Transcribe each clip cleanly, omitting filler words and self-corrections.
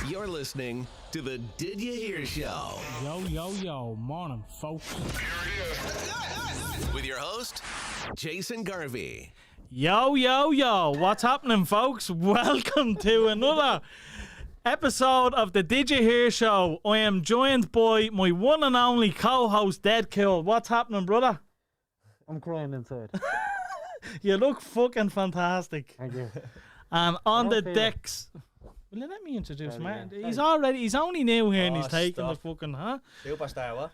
You're listening to the Did You Hear Show. Yo, morning, folks. With your host, Jason Garvey. Yo, what's happening, folks? Welcome to another episode of the Did You Hear Show. I am joined by my one and only co-host, Deadcool. What's happening, brother? I'm crying inside. You look fucking fantastic. Thank you. And on the decks... Will you let me introduce Martin? He's only new here and he's taking the fucking, Superstar, what?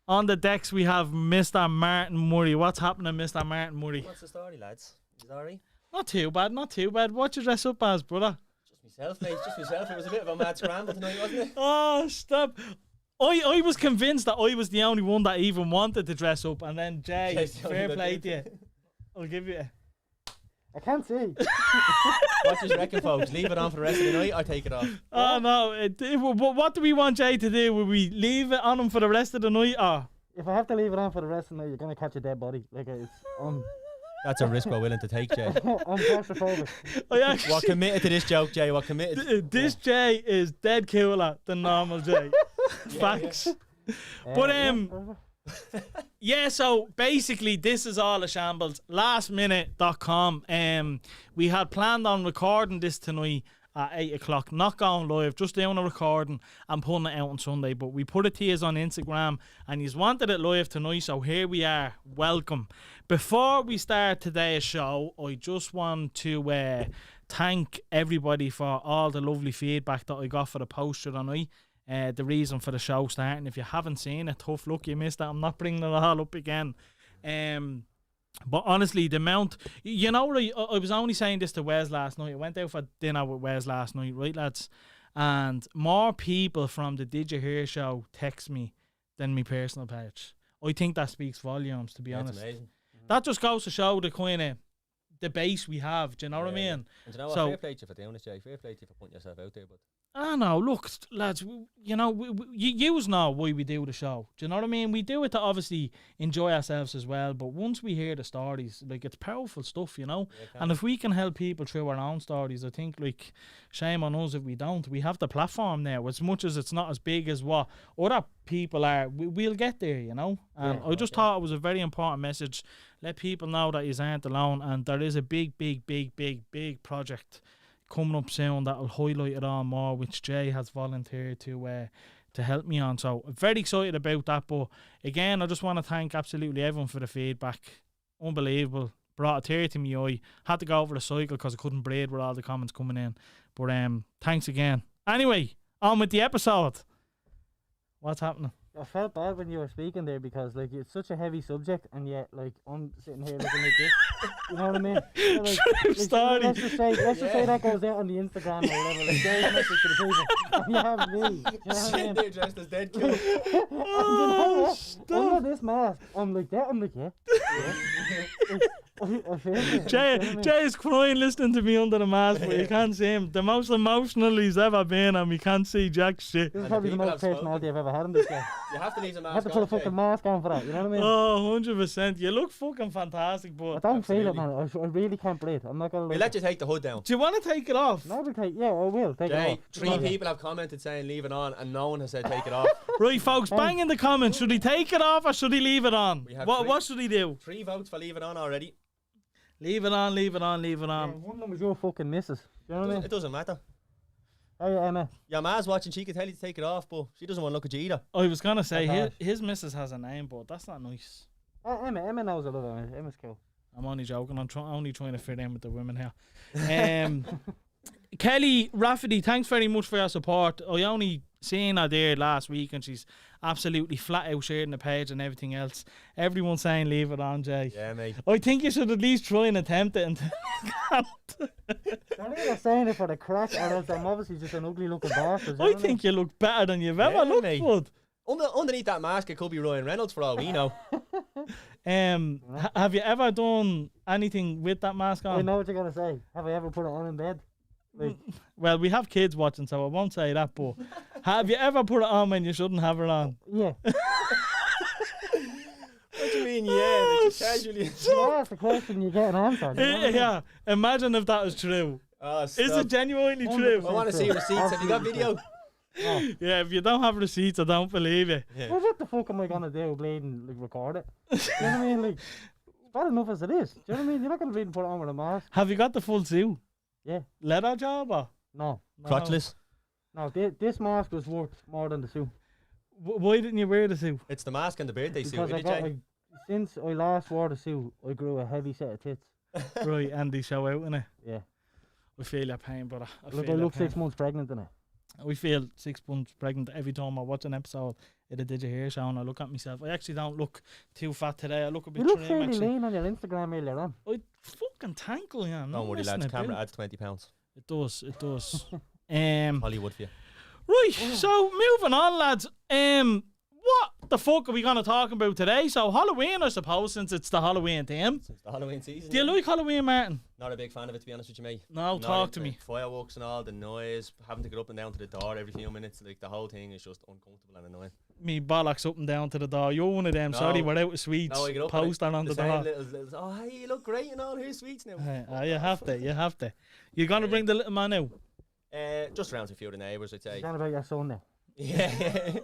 On the decks we have Mr. Martin Murray. What's happening, Mr. Martin Murray? What's the story, lads? You alright? Not too bad. What you dress up as, brother? Just myself, mate. Just myself. It was a bit of a mad scramble tonight, wasn't it? Oh, stop. I was convinced that I was the only one that even wanted to dress up, and then Jay, fair play to you. I'll give you a... I can't see. What do you reckon, folks? Leave it on for the rest of the night or take it off? Oh, no. What do we want Jay to do? Will we leave it on him for the rest of the night, or...? If I have to leave it on for the rest of the night, you're going to catch a dead body. Like, it's... That's a risk we're willing to take, Jay. I'm claustrophobic. We're committed to this joke, Jay. We're committed. This Jay is dead cooler than normal Jay. Facts. But yeah, so basically this is all a shambles. Lastminute.com. We had planned on recording this tonight at 8 o'clock, not going live, just doing a recording and putting it out on Sunday, but we put it to you on Instagram and you wanted it live tonight, so here we are. Welcome. Before we start today's show, I just want to thank everybody for all the lovely feedback that I got for the post tonight. The reason for the show starting. If you haven't seen it, tough luck, you missed it. I'm not bringing it all up again. But honestly, the amount, you know, I was only saying this to Wes last night. I went out for dinner with Wes last night, right, lads? And more people from the Did You Hear Show text me than my personal page. I think that speaks volumes, to be honest. That's amazing. That just goes to show the kind of the base we have. Do you know what I mean? And do you know what? Fair play to you for doing this, Jay. Fair play to you for putting yourself out there, but. I know, look, lads, you know, you know why we do the show. Do you know what I mean? We do it to obviously enjoy ourselves as well, but once we hear the stories, like, it's powerful stuff, you know? Yeah, and if we can help people through our own stories, I think, like, shame on us if we don't. We have the platform now. As much as it's not as big as what other people are, we'll get there, you know? And I just thought it was a very important message. Let people know that you aren't alone, and there is a big project coming up soon that'll highlight it on more, which Jay has volunteered to help me on. So I'm very excited about that. But again, I just want to thank absolutely everyone for the feedback. Unbelievable. Brought a tear to my eye. Had to go over the cycle because I couldn't breathe with all the comments coming in. But thanks again. Anyway, on with the episode. What's happening? I felt bad when you were speaking there because, like, it's such a heavy subject, and yet, like, I'm sitting here looking like this. You know what I mean? So, like, story. Let's just say that goes out on the Instagram or whatever. Like, there's a message to the people. And you have me. You know what I mean? They're dressed as Deadcool. I'm not this mask. I'm like that. I'm like, yeah. I feel it. Jay is crying listening to me under the mask, but you can't see him. The most emotional he's ever been, and we can't see jack shit. This is probably the most personality I've ever had in this game. You have to leave the mask on. I have to put a fucking mask on for that, you know what I mean? Oh, 100%. You look fucking fantastic, but... I don't feel it, man. I really can't breathe. I'm not going to... We'll let you take the hood down. Do you want to take it off? No, yeah, I will. Take it off. 3 people have commented saying leave it on, and no one has said take it off. Right, folks, bang in the comments. Should he take it off or should he leave it on? What should he do? 3 votes for leave it on already. Leave it on. Yeah, one of them was your fucking missus. You know what I mean? It doesn't matter. Hey, Emma. Your ma's watching, she can tell you to take it off, but she doesn't want to look at you either. I was going to say, his missus has a name, but that's not nice. Emma knows I love Emma. Emma's cool. I'm only joking. I'm only trying to fit in with the women here. Kelly Rafferty, thanks very much for your support. I only seen her there last week and she's absolutely flat out sharing the page and everything else. Everyone's saying leave it on, Jay. Yeah, mate. I think you should at least try and attempt it. And I think they're saying it for the crack, or else I'm obviously just an ugly looking bastard. I think you look better than you've ever looked, bud. Underneath that mask, it could be Ryan Reynolds for all we know. Have you ever done anything with that mask on? I know what you're going to say. Have I ever put it on in bed? Like, well, we have kids watching, so I won't say that, but have you ever put it on when you shouldn't have it on? Yeah. What do you mean, yeah? Like casually. You ask the question, you get an answer. Yeah, imagine if that was true. Oh, is it genuinely true? I want to see receipts. Have you got video? No. Yeah, if you don't have receipts, I don't believe it. Yeah. Well, what the fuck am I gonna do? Bleeding, like, record it? You know what I mean? Like, it's bad enough as it is. Do you know what I mean? You're not gonna bleed and put it on with a mask. Have you got the full suit? Yeah. Leather job or? No. Crotchless. No, this mask was worth more than the suit. Why didn't you wear the suit? It's the mask and the birthday suit, Because isn't I it, got, Jay? like, since I last wore the suit, I grew a heavy set of tits. Right, and they show out in it. Yeah. We feel your pain, brother. Look, I look 6 months pregnant in it. We feel 6 months pregnant every time I watch an episode of the Did You Hear show and I look at myself. I actually don't look too fat today. I look a bit You look trim, fairly actually. lean on your Instagram earlier on. I fucking tankle, yeah. Don't worry, lads. Camera adds 20 pounds. It does, it does. Hollywood for you. Right, so moving on, lads. What the fuck are we gonna talk about today? So Halloween, I suppose, since it's the Halloween theme. Since the Halloween season. Do you like Halloween, Martin? Not a big fan of it, to be honest with you, mate. No, Not talk into to me. Fireworks and all, the noise, having to get up and down to the door every few minutes. Like, the whole thing is just uncomfortable and annoying. Me bollocks up and down to the door. You're one of them. No. Sorry, we're out of sweets. No, I get up Poster and on the same door. little, oh, hey, you look great and all. Here's sweets now. You have to. You have to. You're gonna bring the little man out. Just around to a few of the neighbours, I'd say. It's not about your son now. Yeah.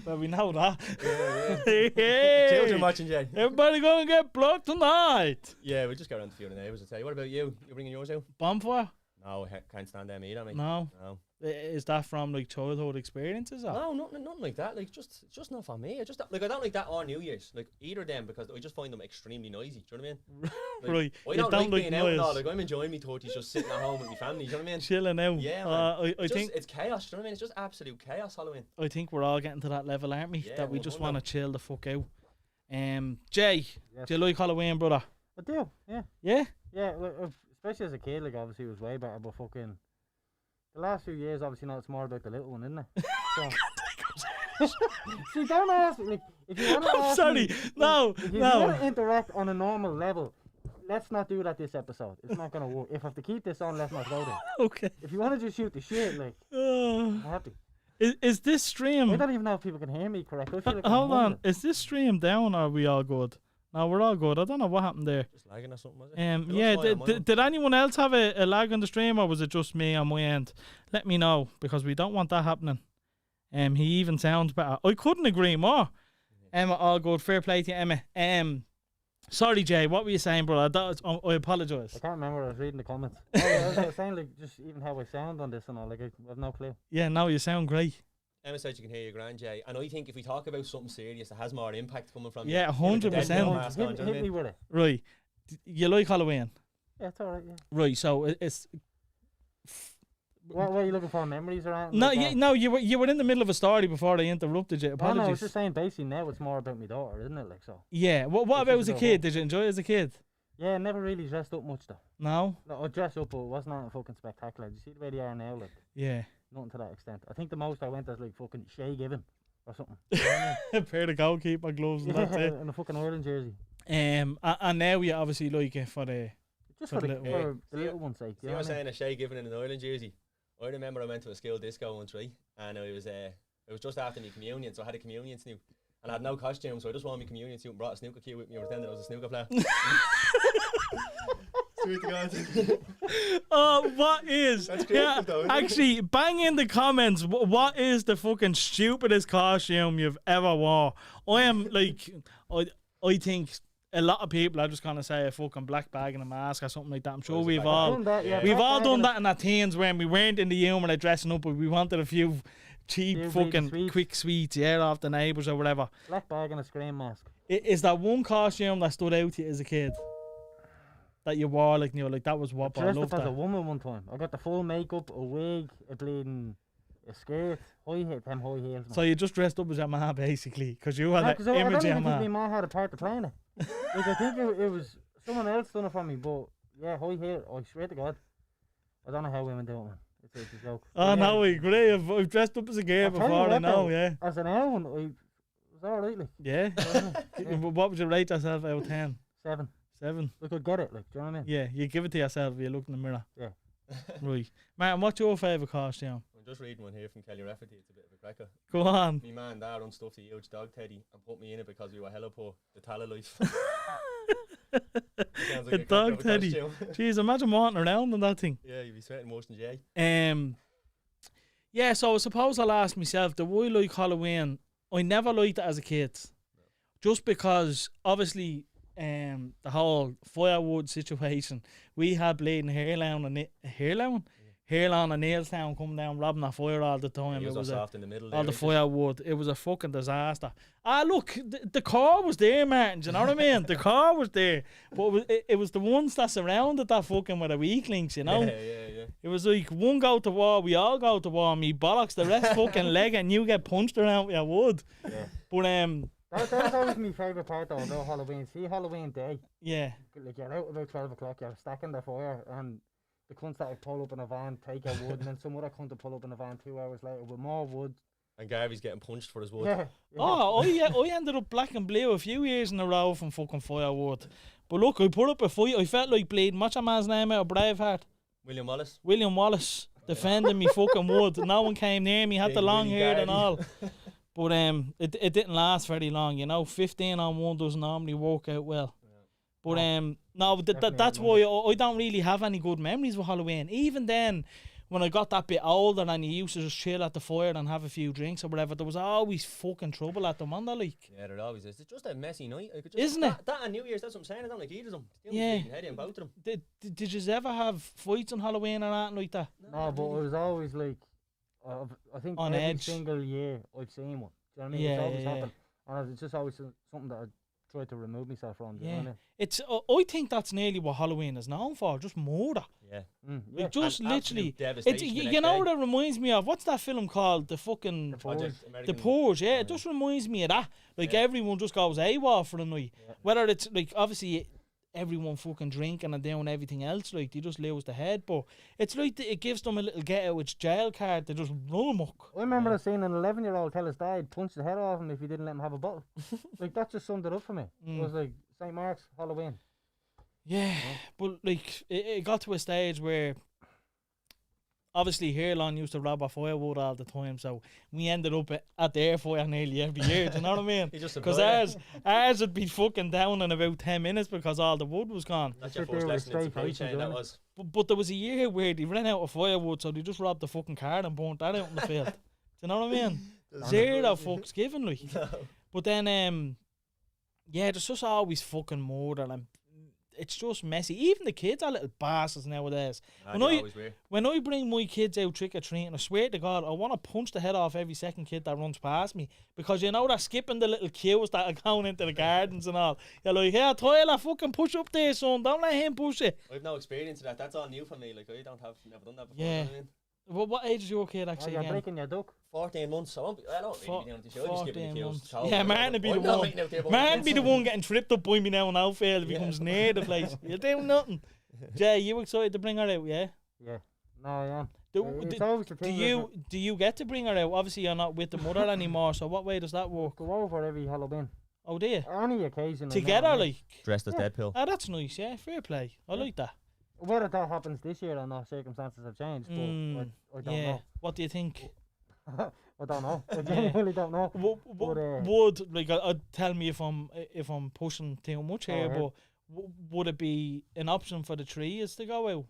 Well, we know that. yeah. Hey, Children watching, Jay. everybody go and get blood tonight. Yeah, we'll just go around to a few of the neighbours, I'd say. What about you? You bringing yours out? Bonfire? No, I can't stand them either, mate. No. No. Is that from like childhood experiences? Or? No, nothing like that. Like, it's just not for me. I don't like that or New Year's. Like, either of them, because I just find them extremely noisy. Do you know what I mean? Like, Right. I You don't like being out and all. noise. Like, I'm enjoying my 30s just sitting at home with my family. Do you know what I mean? Chilling out. Yeah, man. I think it's chaos. Do you know what I mean? It's just absolute chaos, Halloween. we're all getting to that level, aren't we? Yeah, that we just 100. want to chill the fuck out. Jay, Yes. do you like Halloween, brother? I do, yeah. Yeah. Yeah, like, especially as a kid, like, obviously it was way better, but fucking the last few years, obviously now it's more about the little one, isn't it? So, see, don't ask me, like, if you want to I'm ask sorry. me, No, if you no. want to interact on a normal level, let's not do that this episode. It's not going to work. If I have to keep this on, let's not go there. Okay. If you want to just shoot the shit, like, Uh, I'm happy. is this stream? I don't even know if people can hear me correct. I feel like I'm Hold on. mumbling. Is this stream down or are we all good? No, we're all good. I don't know what happened there. Just lagging or something, was it? Yeah. It looks fine on mine. Did anyone else have a lag on the stream, or was it just me on my end? Let me know, because we don't want that happening. He even sounds better. I couldn't agree more. Emma, all good. Fair play to you, Emma. Sorry, Jay. What were you saying, brother? I apologise. I can't remember. I was reading the comments. I was saying, like, just even how I sound on this and all. Like, I have no clue. Yeah, no, you sound great. Emma said you can hear your grand, Jay. And I think if we talk about something serious, it has more impact coming from Yeah, you. You know, the 100%. Deadcool mask on, Hit, do you know what I hit mean? me with it. Right. You like Halloween? Yeah, it's alright, yeah. Right, so it's... What are you looking for? Memories around? No, like, no, you were in the middle of a story before they interrupted you. no, Apologies. I was just saying, basically now it's more about my daughter, isn't it? Like, so. Yeah, what It's about just as a about kid? what- Did you enjoy it as a kid? Yeah, never really dressed up much though. No? No, I dressed up, but it wasn't that fucking spectacular. Do you see the way they are now? Like, Yeah. nothing to that extent. I think the most I went as like fucking Shay Given or something. You know what I mean? A pair of goalkeeper gloves and that's Yeah, it. and a fucking Ireland jersey. And now you obviously like it for the... Just For for the the, little- for the little one's sake. See, You I know was what I mean? saying a Shay given in an Ireland jersey. I remember I went to a school disco once, right? And it was just after my communion, so I had a communion suit. And I had no costume, so I just wore my communion suit and brought a snooker cue with me and pretended I was a snooker player. Sweet to God. Oh, what is... That's creative though, isn't it? actually, bang in the comments, what is the fucking stupidest costume you've ever wore? I am, like... I think... A lot of people are just gonna say a fucking black bag and a mask or something like that. I'm sure Was it we've black all Done that, yeah, we've black all bag done and a- that in our teens when we weren't in the humour of dressing up, but we wanted a few cheap Few fucking sweets. quick sweets, yeah, off the neighbours or whatever. Black bag and a scream mask. Is that one costume that stood out to you as a kid that you wore, like, you know, like that was what I Dressed loved up as a that. woman one time. I got the full makeup, a wig, a bleeding, a skirt, high heels, them high heels. Man. So you just dressed up as your ma, basically, because you had Yeah, an 'cause I image don't of your even think ma. my ma had a part to play in it. Like, I think it was someone else done it for me, but yeah, high heel. I swear to God, I don't know how women do it, man. It's a joke. Oh Yeah, no, I agree. I've dressed up as a girl I'll tell you before. I what, know, though, yeah, As an L, I was alright, like. yeah. Yeah. What would you rate yourself out of 10? 7. 7. We could get it, like, do you know what I mean? Yeah, you give it to yourself if you look in the mirror. Yeah. Right, Martin, what's your favourite costume? I'm just reading one here from Kelly Rafferty. It's a bit of a cracker. Go on. Me man and dad unstuffed a huge dog teddy and put me in it because we were hella poor. The Tala life. Sounds like A cracker dog of a teddy. costume. Jeez, imagine walking around on that thing. Yeah, you'd be sweating worse than Jay. Yeah, so I suppose I'll ask myself, do I like Halloween? I never liked it as a kid. Just because, obviously, the whole firewood situation, we had bleeding Hairlawn and Nailstown coming down robbing the fire all the time. He was It was soft in the middle all there. the isn't it? firewood. It was a fucking disaster. Look, the car was there, Martin. Do you know what I mean? The car was there. But it was the ones that surrounded that fucking with the weaklings, you know? Yeah. It was like, one go to war, we all go to war, me bollocks, the rest fucking leg, and you get punched around with your wood. Yeah. But, That was always my favourite part though, about Halloween. See, Halloween day, yeah. like you're out about 12 o'clock, you're stacking the fire, and the cunts that would pull up in a van, take your wood, and then some other cunt would pull up in a van 2 hours later with more wood. And Garvey's getting punched for his wood. Yeah. Oh, I ended up black and blue a few years in a row from fucking firewood. But look, I put up a fight. I felt like bleeding. What's your man's name out of Braveheart? William Wallace. William Wallace. Defending me fucking wood. No one came near me. Had Big the long Willie hair and Garvey. all. But it didn't last very long, you know. 15 on 1 doesn't normally work out well. But no, that's why I don't really have any good memories with Halloween. Even then, when I got that bit older and you used to just chill at the fire and have a few drinks or whatever, there was always fucking trouble at them, wasn't there, like? Yeah, there always is. It's just a messy night. I could just, Isn't it? That and New Year's, that's what I'm saying. I don't like either of them. Yeah. Heady in both of them. Did you ever have fights on Halloween or anything like that? No, but it was always like, I think On every edge. single year I've seen one. Do you know what I mean? Yeah, It's always yeah. happened. And it's just always something that I try to remove myself from. Do you know Yeah. what I mean? It's I think that's nearly what Halloween is known for, just murder. Yeah. Yeah. Like just And literally, absolute devastation the you next know day. what it reminds me of? What's that film called? The fucking Project The American. Purge, yeah. It just reminds me of that. Like everyone just goes AWOL for the night. Yeah. Whether it's like obviously everyone fucking drinking and doing everything else, like they just lose the head. But it's like it gives them a little get out of jail card to just run amok. I remember seeing an 11-year-old tell his dad punch the head off him if he didn't let him have a bottle. Like that just summed it up for me. It was like St. Mark's, Halloween. Yeah, but like it got to a stage where obviously Hairlawn used to rob our firewood all the time, so we ended up at the air fire nearly every year. Do you know what I mean? He just Because supplied ours would be fucking down in about 10 minutes because all the wood was gone. That's your Sit first there with lesson in straight supply face chain, and that doing it. was. But there was a year where they ran out of firewood, so they just robbed the fucking car and burnt that out in the field. Do you know what I mean? Zero fucks given, like. But then, yeah, there's just always fucking murder and it's just messy. Even the kids are little bastards nowadays. When I bring my kids out trick-or-treating, I swear to God, I want to punch the head off every second kid that runs past me. Because you know they're skipping the little queues that are going into the gardens and all. You're like, here, Tyler, fucking push up there, son. Don't let him push it. I've no experience of that. That's all new for me. Like, I never done that before. Yeah. You know what I mean? Well, what age is your kid Oh, actually you're again? breaking your duck. 14 months. I don't really be down to show. Just give me 14 the months. cues. Yeah, man would be the one. Man be the one getting tripped up by me now in outfield if he comes near the place. You're doing nothing. Jay, you excited to bring her out, yeah? Yeah. No, I am. Do, It's always the thing. do you get to bring her out? Obviously, you're not with the mother anymore, so what way does that work? Go over every Halloween. Oh, dear. Any occasion. Together, like? Dressed as Yeah. Deadpool. Oh, that's nice, yeah. Fair play. I like that. Whether that happens this year or not, circumstances have changed. But I don't Yeah. know. What do you think? I don't know. I genuinely don't know. Would like tell me if I'm pushing too much here, ahead. but would it be an option for the trees to go out?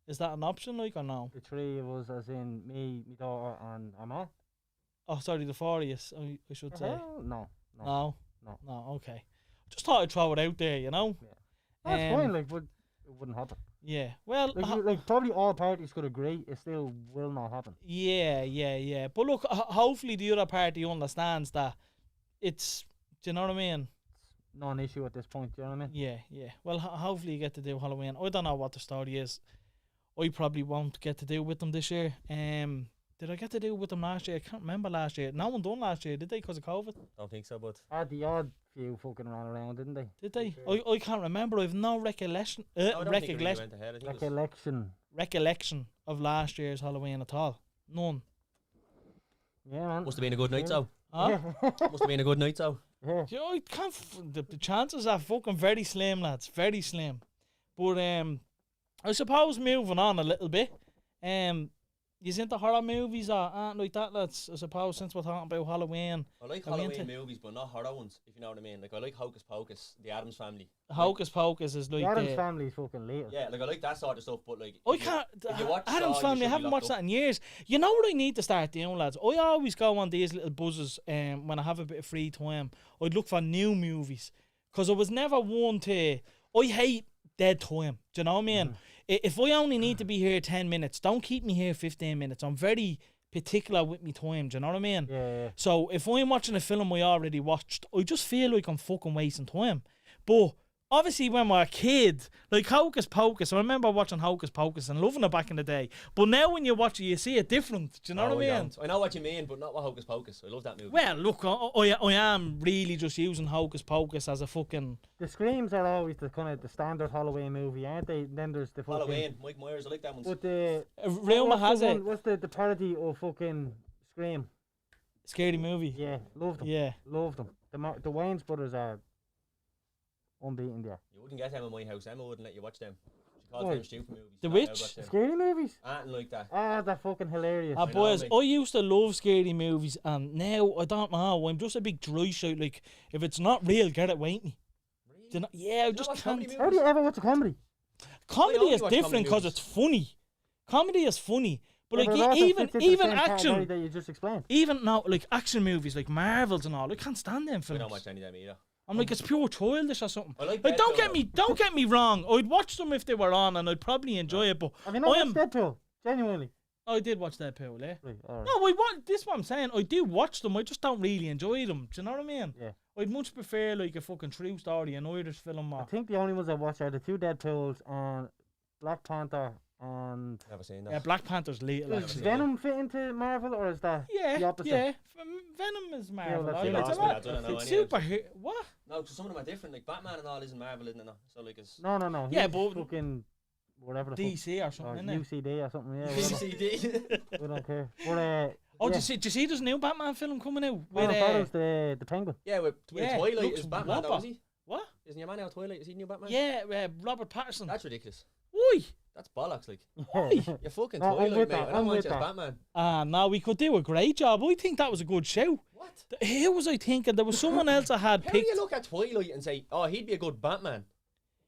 Is that an option, like, or no? The three of us, as in me, my daughter, and Emma. Oh, sorry, the four of us, I should say. No. No, okay. Just thought I'd throw it out there, you know? That's fine, like, but it wouldn't happen. Yeah, well, Like probably all parties could agree, it still will not happen. yeah. But look, hopefully the other party understands that it's, do you know what I mean? Non-issue at this point, do you know what I mean? Yeah. Well, hopefully you get to do Halloween. I don't know what the story is. I probably won't get to do with them this year. Did I get to do with them last year? I can't remember last year. No one done last year, did they, because of COVID? Don't think so, but Had the odd few fucking ran around, didn't they? Did they? Sure. I can't remember. I have no recollection. I don't think it really went ahead. I think it was Recollection. Of last year's Halloween at all. None. Yeah, man. must have been a good night, though. Huh? Must have been a good night, though. Yeah. Yeah, I can't. The chances are fucking very slim, lads. Very slim. But I suppose moving on a little bit. You into horror movies or anything like that, lads? I suppose since we're talking about Halloween. I like Are we Halloween into- movies, but not horror ones, if you know what I mean. Like, I like Hocus Pocus, The Addams Family. Hocus Pocus is The like Addams the... Family's fucking late. Yeah, like, I like that sort of stuff, but, like... I if you- can't. if you watch Addams Saw, you Family, I should be haven't locked watched up. that in years. You know what I need to start doing, lads? I always go on these little buzzes when I have a bit of free time. I'd look for new movies. Because I was never one to... I hate dead time. Do you know what I mean? If I only need to be here 10 minutes, don't keep me here 15 minutes. I'm very particular with me time. Do you know what I mean? Yeah. So if I'm watching a film I already watched, I just feel like I'm fucking wasting time. But obviously when we're a kid, like Hocus Pocus, I remember watching Hocus Pocus and loving it back in the day. But now when you watch it, you see it different. Do you know No, what I mean? don't. I know what you mean, but not what Hocus Pocus. I love that movie. Well, look, I am really just using Hocus Pocus as a fucking... The Screams are always the kind of the standard Halloween movie, aren't they? Then there's the fucking... Halloween, Mike Myers, I like that one. But the... Rumour what's has the it, one- What's the parody of fucking Scream? scary movie. Yeah, loved them. Yeah. Loved them. The Wayans brothers are unbeaten there. You wouldn't get them in my house. Emma wouldn't let you watch them. She calls Why? them stupid movies. The Not allowed Witch? to watch them. Scary movies? Anything like that. Ah, they're fucking hilarious. Ah, I know, boys, mate. I used to love scary movies, and now I don't know. I'm just a big dry shot. Like, if it's not real, get it away me. Really? Do you know- yeah, I You just don't watch comedy can't. How do you ever watch a comedy? Comedy only is watch different comedy because movies. it's funny. Comedy is funny, but Yeah, like it also even fits into the even same category action, that you just explained. even now like action movies like Marvels and all, I can't stand them I films. don't watch any of them either. I'm like, it's pure childish or something. I like Like, don't Deadpool, get me wrong. I'd watch them if they were on, and I'd probably enjoy it. But Have you not I watched am. Deadpool? Genuinely. I did watch Deadpool, yeah. Right, alright. No, I want. This is what I'm saying. I do watch them. I just don't really enjoy them. Do you know what I mean? Yeah. I'd much prefer like a fucking true story, an Irish film. I Or, think the only ones I watched are the two Deadpools and Black Panther and... Never seen that. yeah, Black Panther's little Does actually. Venom fit into Marvel or is that the Yeah, opposite? yeah. Venom is Marvel. that's right? it. It's Lost a me, lot- I don't know it's any of them. superhero. What? No, because some of them are different. Like Batman and all isn't Marvel, isn't it? No? So like it's No. Yeah, he's but- fucking whatever the fuck. DC or Or something, innit? UCD or something, yeah. Whatever. DCD. We don't care. But, Oh, yeah. do you see there's a new Batman film coming out? I With, thought it was the Penguin. Yeah, with Yeah, Twilight looks is Batman, though, whopper. is he? what? Isn't your man now Twilight? Is he new Batman? Yeah, Robert Pattinson. That's ridiculous. Why? That's bollocks, like. Yeah. You're fucking No, I'm Twilight, with mate. that, I don't I'm want with you as that. Batman. No, we could do a great job. I think that was a good show. What? Who was I thinking? There was someone else I had How do picked. you look at Twilight and say, oh, he'd be a good Batman?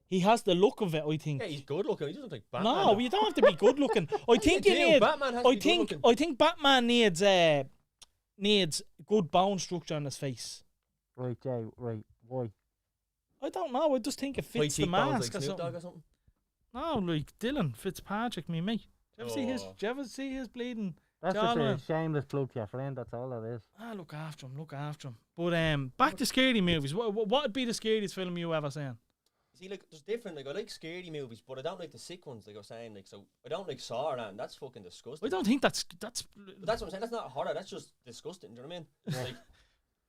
He has the look of it, I think. Yeah, he's good looking. He doesn't look like Batman. No, though. you don't have to be good looking. I think you do. need. Batman has to I be think. good-looking. I think Batman needs good bone structure on his face. Right, Jay, right. Why? I don't know. I just think it High fits the cheekbones mask like or Snoop something. Dogg or something. No, like Dylan Fitzpatrick, me mate. Do you ever see his? Oh. Do you ever see his bleeding? That's just a Jawline. shameless plug to your friend, that's all that is. Look after him. But back to scary movies. What would be the scariest film you ever seen? See, like, there's different. Like, I like scary movies, but I don't like the sick ones. Like I was saying, like, so I don't like Saw and that's fucking disgusting. I don't think that's. But that's what I'm saying. That's not horror. That's just disgusting. Do you know what I mean? Like,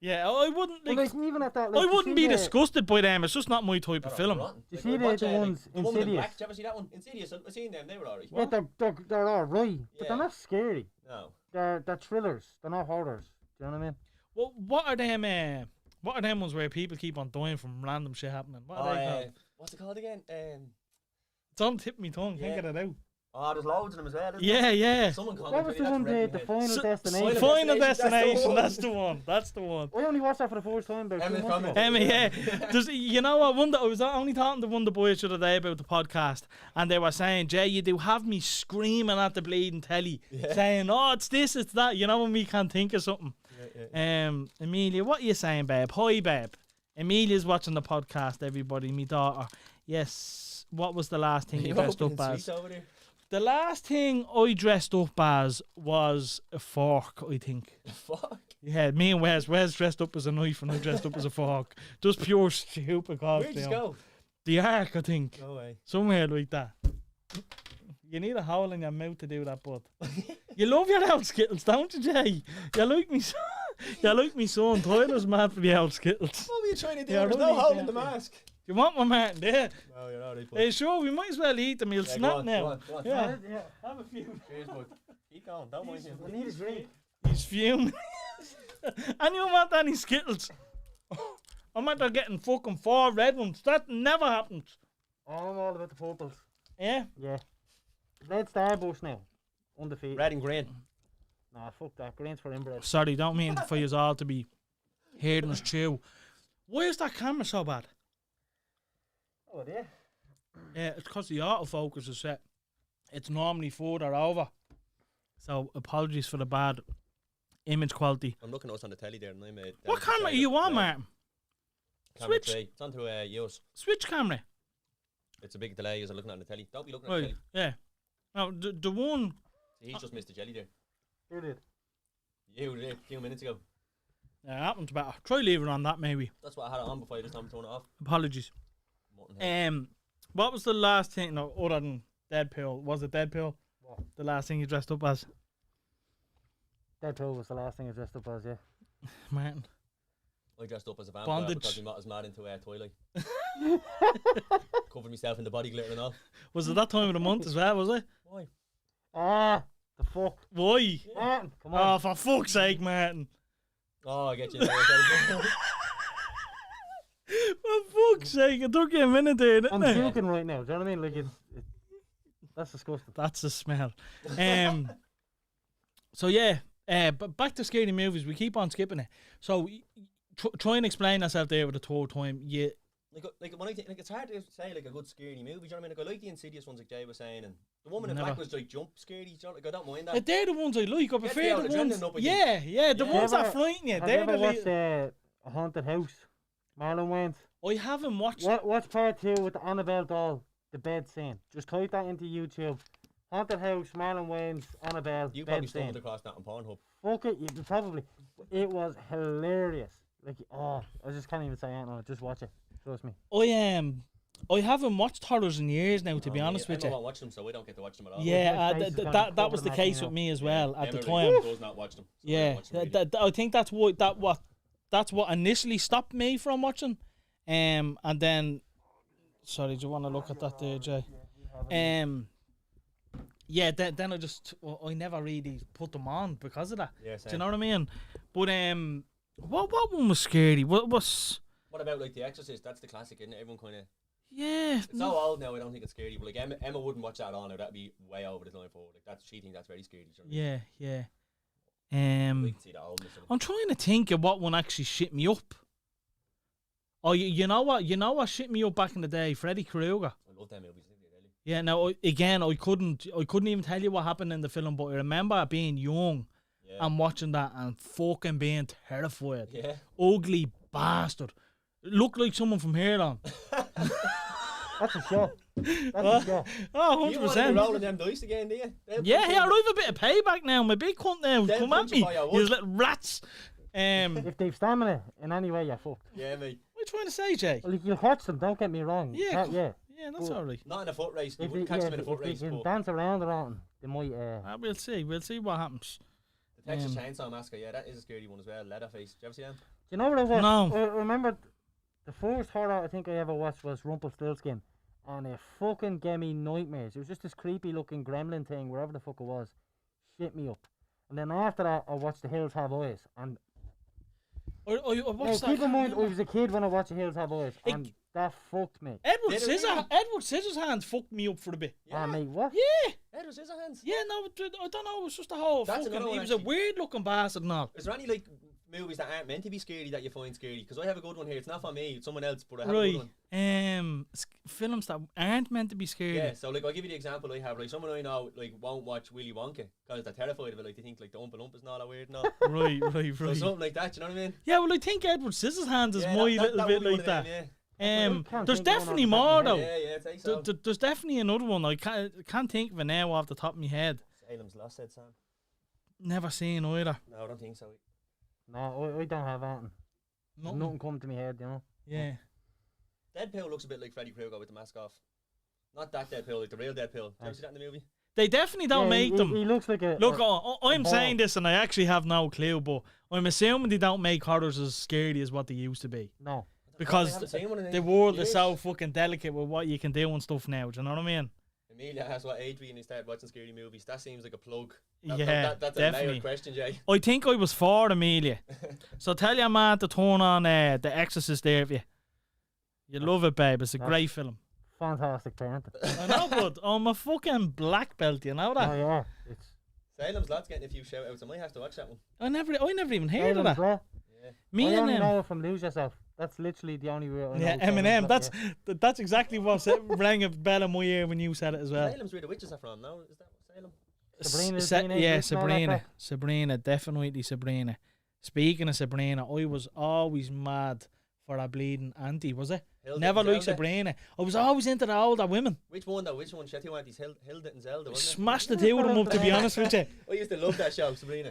Yeah, I wouldn't Well, like. like, even at that, I like, you wouldn't see be the- disgusted by them. It's just not my type of they're film. rotten. You Like, see I'd the watch, ones the Woman in Insidious? Black. Did you ever see that one? Insidious. I seen them. They were alright. Yeah, they're all right, but Yeah. they're not scary. No. They're thrillers. They're not horrors. Do you know what I mean? Well, what are them? What are them ones where people keep on dying from random shit happening? What are they called? What's it called again? It's on the tip of my tongue. Can't yeah. get it out. Oh, there's loads of them as well. Isn't Yeah, yeah. There? Someone That was commented the me, one, that's right the in Final my head. Destination. Final Final Destination, Destination. that's That's the one. I only watched that for the first time about 2 Emma's months comment. ago. Emma, yeah. You know what? I was only talking to one of the boys the other day about the podcast, and they were saying, Jay, you do have me screaming at the bleeding telly, saying, oh, it's this, it's that. You know when we can't think of something. Amelia, what are you saying, babe? Hi, babe. Amelia's watching the podcast, everybody, me daughter. Yes. What was the last thing you dressed up as? Over there? The last thing I dressed up as was a fork, I think. Fuck. Yeah, me and Wes dressed up as a knife and I dressed up as a fork. Just pure stupid Where'd you costume. go? The Ark, I think. No way. Somewhere like that. You need a hole in your mouth to do that, bud. You love your old Skittles, don't you, Jay? You like me son. You like me son. Tyler's mad for the old Skittles. What were you trying to do? Yeah, There's really, no hole yeah. in the mask. You want one, Martin? There. No, you're alright, bud. Hey, sure, we might as well eat them. He'll Yeah, snap go on, now. go on, go on. Yeah. Yeah. Have a few. Cheers, bud. Keep going. Don't mind him. I need a drink. He's fuming. And you want any Skittles? I'm after getting fucking 4 red ones. That never happens. Oh, I'm all about the purples. Yeah? Yeah. Red Starburst now. undefeated. Red and green. Nah, fuck that. Green's for inbred. Sorry, don't mean for you all to be hearing us chew. Why is that camera so bad? Oh, yeah. Yeah, it's because the autofocus is set. It's normally further over. So apologies for the bad image quality. I'm looking at us on the telly there, and I'm What camera are you on, Martin? Camera Switch. 3. It's onto yours. Switch camera. It's a big delay as I'm looking at the telly. Don't be looking at Right, the telly. yeah. Now, the one... See, he's just missed the jelly there. Who did? You did a few minutes ago. Yeah, that one's better. Try leaving on that, maybe. That's what I had it on before I just turn it off. Apologies. Mutton head. What was the last thing, no, other than Deadpool? Was it Deadpool? What? The last thing you dressed up as? Deadpool was the last thing I dressed up as, yeah. Martin. I dressed up as a vampire Bondage. because I was mad into Twilight. Covered myself in the body glitter and all. Was it that time of the month as well, was it? Why? Ah, the fuck. Why? Martin, come Oh, on. for fuck's sake, Martin. Oh, I get you. For fuck's sake, it took you a minute there, didn't I'm it? puking right now. Do you know what I mean? Like, that's disgusting. That's the smell. So yeah, but back to scary movies. We keep on skipping it. So try and explain yourself there with the third time. Yeah, like when I think, like it's hard to say like a good scary movie. Do you know what I mean? Like I like the insidious ones, like Jay was saying, and the woman in Never. black was like jump scary. Do you know, like I don't mind that. they're the ones I like. I Gets prefer the the adrenaline ones. up again. Yeah, the Yeah. ones that Have you frighten you. Have you They're ever the. watched A Haunted House? Marlon Wayans? I haven't watched. Watch part 2 with the Annabelle doll, the bed scene. Just type that into YouTube. Haunted House, Marlon Wayans, Annabelle, You bed probably scene. stumbled across that on Pornhub. Fuck it, you probably. It was hilarious. Like, oh, I just can't even say anything on it. Just watch it. Trust me. I haven't watched horrors in years now, to be honest with I you. don't watch them, so we don't get to watch them at all. Yeah, My face is gonna be that covered was in the that, case you know. with me as well at the Emily time. does not watch them. So I Yeah, don't watch them really. I think that's what initially stopped me from watching. And then, sorry, do you want to look at that there, Jay? Yeah, then I never really put them on because of that. Yeah, Do same. you know what I mean? But what one was scary? What was? What about like The Exorcist? That's the classic, isn't it? Everyone kind of. Yeah, It's so old now. I don't think it's scary. But like Emma wouldn't watch that on. Or that'd be way over the line for her. Like she thinks that's very scary. Do you know what I mean? yeah. We can see the oldness of it. I'm trying to think of what one actually shit me up. Oh, you know what? You know what shit me up back in the day? Freddy Krueger. I love them movies. Didn't they, really? Yeah. Now again, I couldn't even tell you what happened in the film, but I remember being young Yeah. and watching that and fucking being terrified. Yeah. Ugly bastard. Looked like someone from here on. That's a shot. That's a shot. Oh, You want to be 100%. rolling them dice again, do you? Yeah, I have a bit of payback now. My big cunt now. They'll Come at punch you me. by your You wood. little rats. If they've stamina in any way, you're fucked. Yeah, mate. What are you trying to say, Jay? Well, you'll catch them, don't get me wrong. Yeah, Yeah. Yeah, that's Well, alright. Not in a foot race. You If wouldn't they, catch yeah, them in a foot if race. they can But dance around them, they might. We'll see. We'll see what happens. the Texas Chainsaw Massacre, yeah, that is a scary one as well. Leatherface. Did you ever see them? Do you know what I was? No. I remember the first horror I think I ever watched was Rumpelstiltskin, and it fucking gave me nightmares. It was just this creepy looking gremlin thing, wherever the fuck it was, shit me up. And then after that, I watched The Hills Have Eyes, and I now, watched that. keep in mind I was a kid when I watched The Hills Have Eyes, It- and that fucked me. Edward Did it really? Scissorhands fucked me up for a bit. Ah, mate, what? Yeah. Edward Scissorhands. Yeah, no, I don't know. It was just a whole That's fucking. another He one, was a actually. weird looking bastard and all. Is there any like movies that aren't meant to be scary that you find scary? Because I have a good one here. It's not for me. It's someone else, but I have a good one. Films that aren't meant to be scary. Yeah, so like I'll give you the example I have. Like someone I know like won't watch Willy Wonka because they're terrified of it. Like they think like the Oompa Loompas and all that weird and all. Right. So something like that. You know what I mean? Yeah, well, I think Edward Scissorhands is Yeah, my that little would bit be one like of that. them, I can't There's think of one definitely off the top more of my though. head. Yeah, I'd say so. There's definitely another one. I can't think of it now off the top of my head. Salem's Lost, said Sam. Never seen either. No, I don't think so. No, I don't have anything. Nothing come to me head, you know. Yeah. Deadpool looks a bit like Freddy Krueger with the mask off. Not that Deadpool, like the real Deadpool. Did you ever see that in the movie? They definitely don't Yeah, make he, them. He looks like a. Look, I'm ball. saying this and I actually have no clue, but I'm assuming they don't make horrors as scary as what they used to be. No. I Because haven't seen one in the world years. is so fucking delicate with what you can do and stuff now. Do you know what I mean? Amelia asked what age we started watching scary movies. That seems like a plug. Yeah, That's a definitely. layered question, Jay. I think I was 4, Amelia. So tell your man to turn on The Exorcist there if you. You love it, babe. It's a That's- great film. Fantastic parenting. I know, but I'm a fucking black belt, you know Oh that? yeah, it's Salem's lads getting a few shout outs. I might have to watch that one. I never even heard of Ireland's that. Law. Yeah. Me I and only know it from Lose Yourself. That's literally the only way I know. yeah, Ireland's Law, Eminem. That's exactly what rang a bell in my ear when you said it as well. Salem's where the witches are from. No, is that Salem? Sabrina's teenage Yeah, witch and all that Sabrina. crap. Sabrina, definitely Sabrina. Speaking of Sabrina, I was always mad for a bleeding auntie, was it? Hilda Never and liked Zelda. Sabrina. I was always into the older women. Which one though? Which one? She had two aunties, Hilda and Zelda, wasn't Smashed the two of them up, to be honest with you. it? I used to love that show, Sabrina.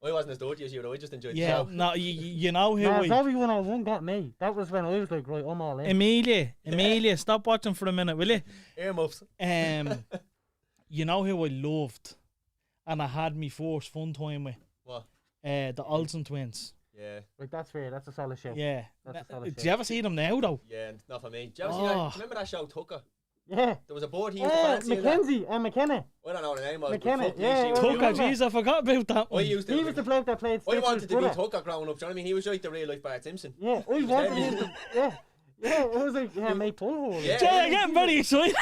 I wasn't as dirty as you, though. I just enjoyed Yeah, the show. no, you know who No, we... Zoe 101 got me. That was when I was like, right, I'm all in. Amelia, stop watching for a minute, will you? Earmuffs. You know who I loved, and I had me first fun time with? What? The Olsen twins. Yeah, Like, that's fair. That's a solid show. Yeah. That's a solid Did show. you ever see them now, though? yeah, not for me. Do you ever see that? Do Oh. you remember that show, Tucker? Yeah. There was a board he used to fancy in that. Mackenzie and McKenna. I don't know what the name was. but McKenna, fuck, he yeah, used to well, be Tucker, remember? jeez, I forgot about that I one. used to. He was the bloke that played I Stitcher's wanted to be brother. Tucker growing up. Do you know what I mean? He was like the real life Bart Simpson. Yeah, I wanted him to... Yeah. Yeah, it was like, yeah, mate, pull hole. Yeah. Jay, I'm getting very excited.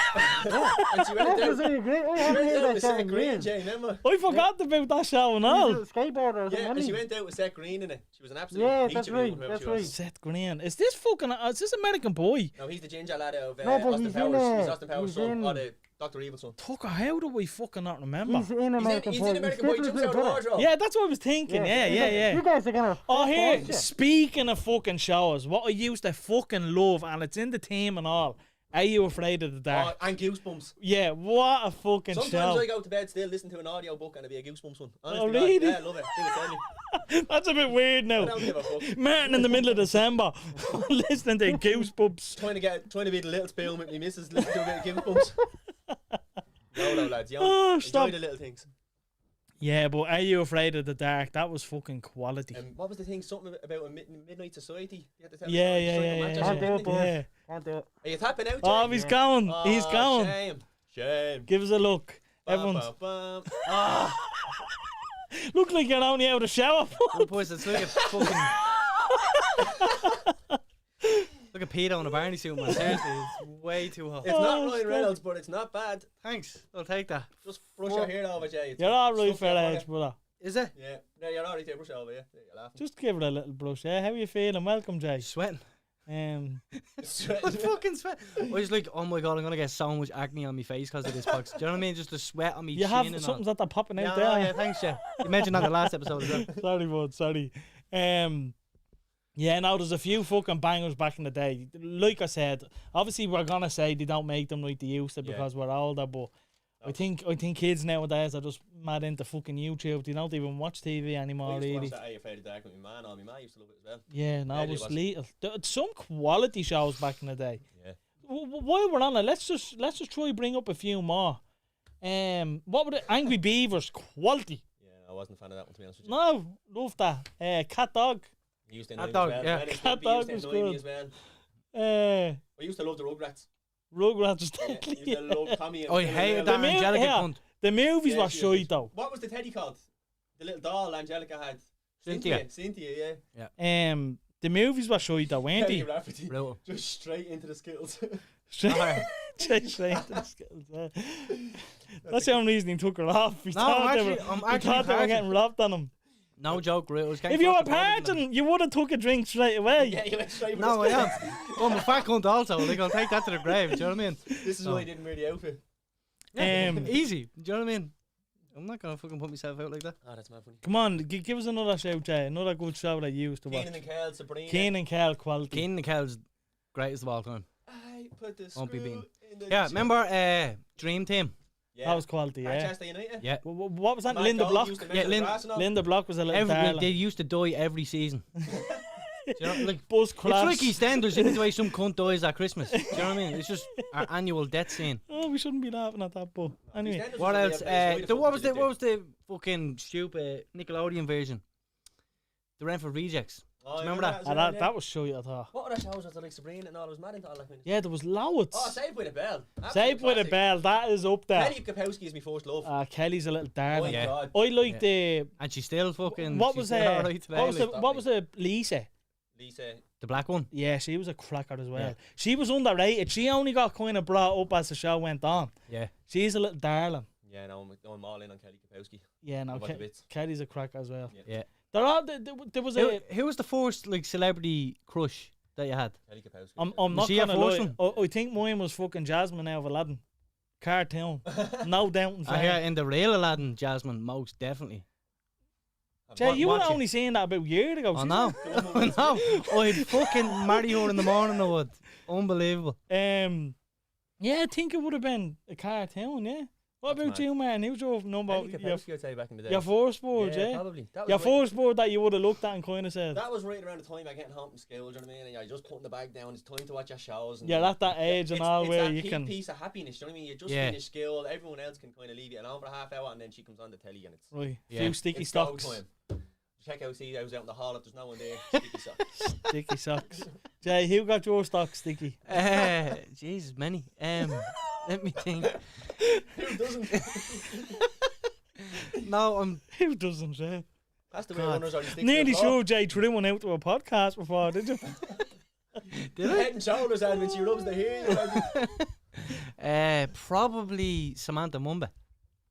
And she went That was down. really great. I She haven't went heard down that with song Seth in Green, years. Jay, remember? I forgot about that show and all. He was a skateboarder or something, Yeah, and wasn't she he? went out with Seth Green in it. She was an absolute Yeah, peach that's of a woman, right, whoever that's she was. right. Seth Green. Is this American Boy? No, he's the ginger lad out of No, but Austin he's in, Powers. He's Austin Powers' he's son. in- Or the Dr. Evil son. Tucker, how do we fucking not remember? He's in American He's Boy. in American Boy. He jumps out of the wardrobe. Yeah, that's what I was thinking. Yeah. You guys are gonna. Oh, here, fuck you. speaking of fucking shows, what I used to fucking love, and it's in the team and all. Are You Afraid of the Dark? Oh, and Goosebumps. Yeah, what a fucking Sometimes show. I go to bed still listen to an audio book and it'll be a Goosebumps one. Honest Oh, to God. really? Yeah, I love it. Do it, tell me. That's a bit weird I now. don't give a fuck. Martin in the middle of December, listening to Goosebumps. Trying to be the little spoon with me missus, listen to a bit of Goosebumps. No, lads. You Oh, enjoy stop. the little things. Yeah, but Are You Afraid of the Dark? That was fucking quality. What was the thing? Something about a midnight society? You had to tell Yeah, me yeah, about yeah, a yeah, match or Can't do something, it, didn't you? boys. Yeah. Can't do it. Are you tapping out, Oh, Jay? he's going. He's Oh, going. Shame. Give us a look. Everyone's Bum, bum, bum. Ah. look like you're only out of the shower. Oh, boys, it's like a fucking. Look at Peter on a Barney suit, man. Seriously, it's way too hot. It's not Oh, Ryan stop. Reynolds, but it's not bad. Thanks, I'll take that. Just brush your hair over, Jay. It's You're all right stuff for your that body. age, brother. Is it? Yeah, no, you're alright there. Brush it over, yeah. There, you're laughing. Just give it a little brush. Yeah, how are you feeling? Welcome, Jay. Sweating. Um, I'm fucking sweating. I was like, oh my god, I'm gonna get so much acne on my face because of this box. Do you know what I mean? Just the sweat on me you chin have and something's all. that popping out Yeah, there. yeah, thanks, yeah. You mentioned that in the last episode as well. Sorry, bud. Sorry. Yeah, no, there's a few fucking bangers back in the day. Like I said, obviously we're gonna say they don't make them like they used to Yeah. because we're older, but I think kids nowadays are just mad into fucking YouTube. They don't even watch TV anymore, I used to really. watch that Are You Afraid of the Dark with my man. My man used to love it as well. Yeah, no, Yeah, it was it was. little. Some quality shows back in the day. Yeah. While we're on it, let's just try bring up a few more. What were the Angry Beavers? Quality. Yeah, I wasn't a fan of that one, to be honest with you. No, love that. Cat Dog. He used to Hot annoy me dog, as well. yeah. Ren and Hot Stimpy dog used to was annoy me good. as well. Uh, I used to love the Rugrats. Rugrats was Yeah, I deadly. used to love Tommy and Oh, I Phil hated and that Mel. The main- Angelica yeah. cunt. The movies Yeah, were she was shy though. What was the teddy called? The little doll Angelica had. Cynthia. Cynthia, yeah. The movies were shy though, weren't Kenny they? Rafferty. Brutal. Just straight into the skills. Straight Oh, straight into the skills, yeah. That's the only reason he took her off. We No, thought I'm they were, actually- I'm we actually thought they were parting. getting robbed on him. No joke, real. It was getting If you were fucking bothered with them. parting, you would have took a drink straight away. yeah, you went straight for No, the I am. skills. Oh, I'm a fat cunt also. Like, I'll take that to the grave. Do you know what I mean? This is No. why I didn't wear the outfit. Easy. Do you know what I mean? I'm not gonna fucking put myself out like that. Oh, that's mad funny. Come on, give us another shout, Jay. Another good show that you used to watch. Keenan and Kel, Sabrina. Keen and Kel quality. Keenan and Kel's greatest of all time. I put the Won't be screw beaten. in the Yeah, ch- remember Dream Team? Yeah. That was quality, yeah. Manchester United. Yeah. What was that? Mad Linda Dog Block. used to Yeah, measure the Lin- grass and all. Linda Block was a little They darling. used to die every season. Do you know, like, Bus it's crash. like EastEnders. Any way some cunt dies at Christmas. Do you know what I mean? It's just our annual death scene. Oh, we shouldn't be laughing at that, but anyway. EastEnders What was else? the place, why the fuck What did was they the do? what was the fucking stupid Nickelodeon version? The Renford Rejects. Oh, Do you remember that? as Ah, well, that, yeah. that was shy, I thought. What other shows was there, like Sabrina and all? I was mad into all that kind of Yeah, there was loads. Oh, Saved by the Bell. Absolute Saved by the classic. Bell, that is up there. Kelly Kapowski is my first love. Kelly's a little Oh, darling. yeah. God. I like the... And she's still fucking. What she's was still alright today, like. what was the Lisa? Lisa. The black one? Yeah, she was a cracker as well. Yeah. She was underrated. She only got kind of brought up as the show went on. Yeah. She's a little darling. Yeah, no, I'm all in on Kelly Kapowski. Yeah, no, What the bits? Kelly's a crack as well. Yeah. There are there was a. Who was the first like celebrity crush that you had? Kelly Kapowski. I'm not she a gonna first lie. I think mine was fucking Jasmine out of Aladdin. Cartoon. No doubt in I hear fact. in the real Aladdin, Jasmine, most definitely. Jay, you were watch it. only saying that about a year ago. I know. I know. I'd fucking marry her in the morning, I would. Unbelievable. Yeah, I think it would have been a cartoon, yeah. What That's about mad. you, man? Who's your number? Kelly Kapowski, I'd say back in the day. Your first word, yeah? Probably. That was Your right- first word that you would have looked at and kind of said, That was right around the time I getting home from school, do you know what I mean? And you're just putting the bag down, it's time to watch your shows. And you're at that age and all it's where that you peak can. piece of happiness, do you know what I mean? You just Yeah. finish school, everyone else can kind of leave you alone for a half hour, and then she comes on the telly and it's Right, Yeah. few sticky it's go stocks. time. Check out, see, I was out in the hall, if there's no one there, sticky socks. Sticky socks. Jay, who got your stocks sticky? Jesus, many. Let me think. Who doesn't? No, I'm. Who doesn't, Jay? That's the way God. runners already stick Nearly to the floor. sure Jay threw one out to a podcast before, did you? Did Head and shoulders, and when she rubs the hair, I? Probably Samantha Mumba.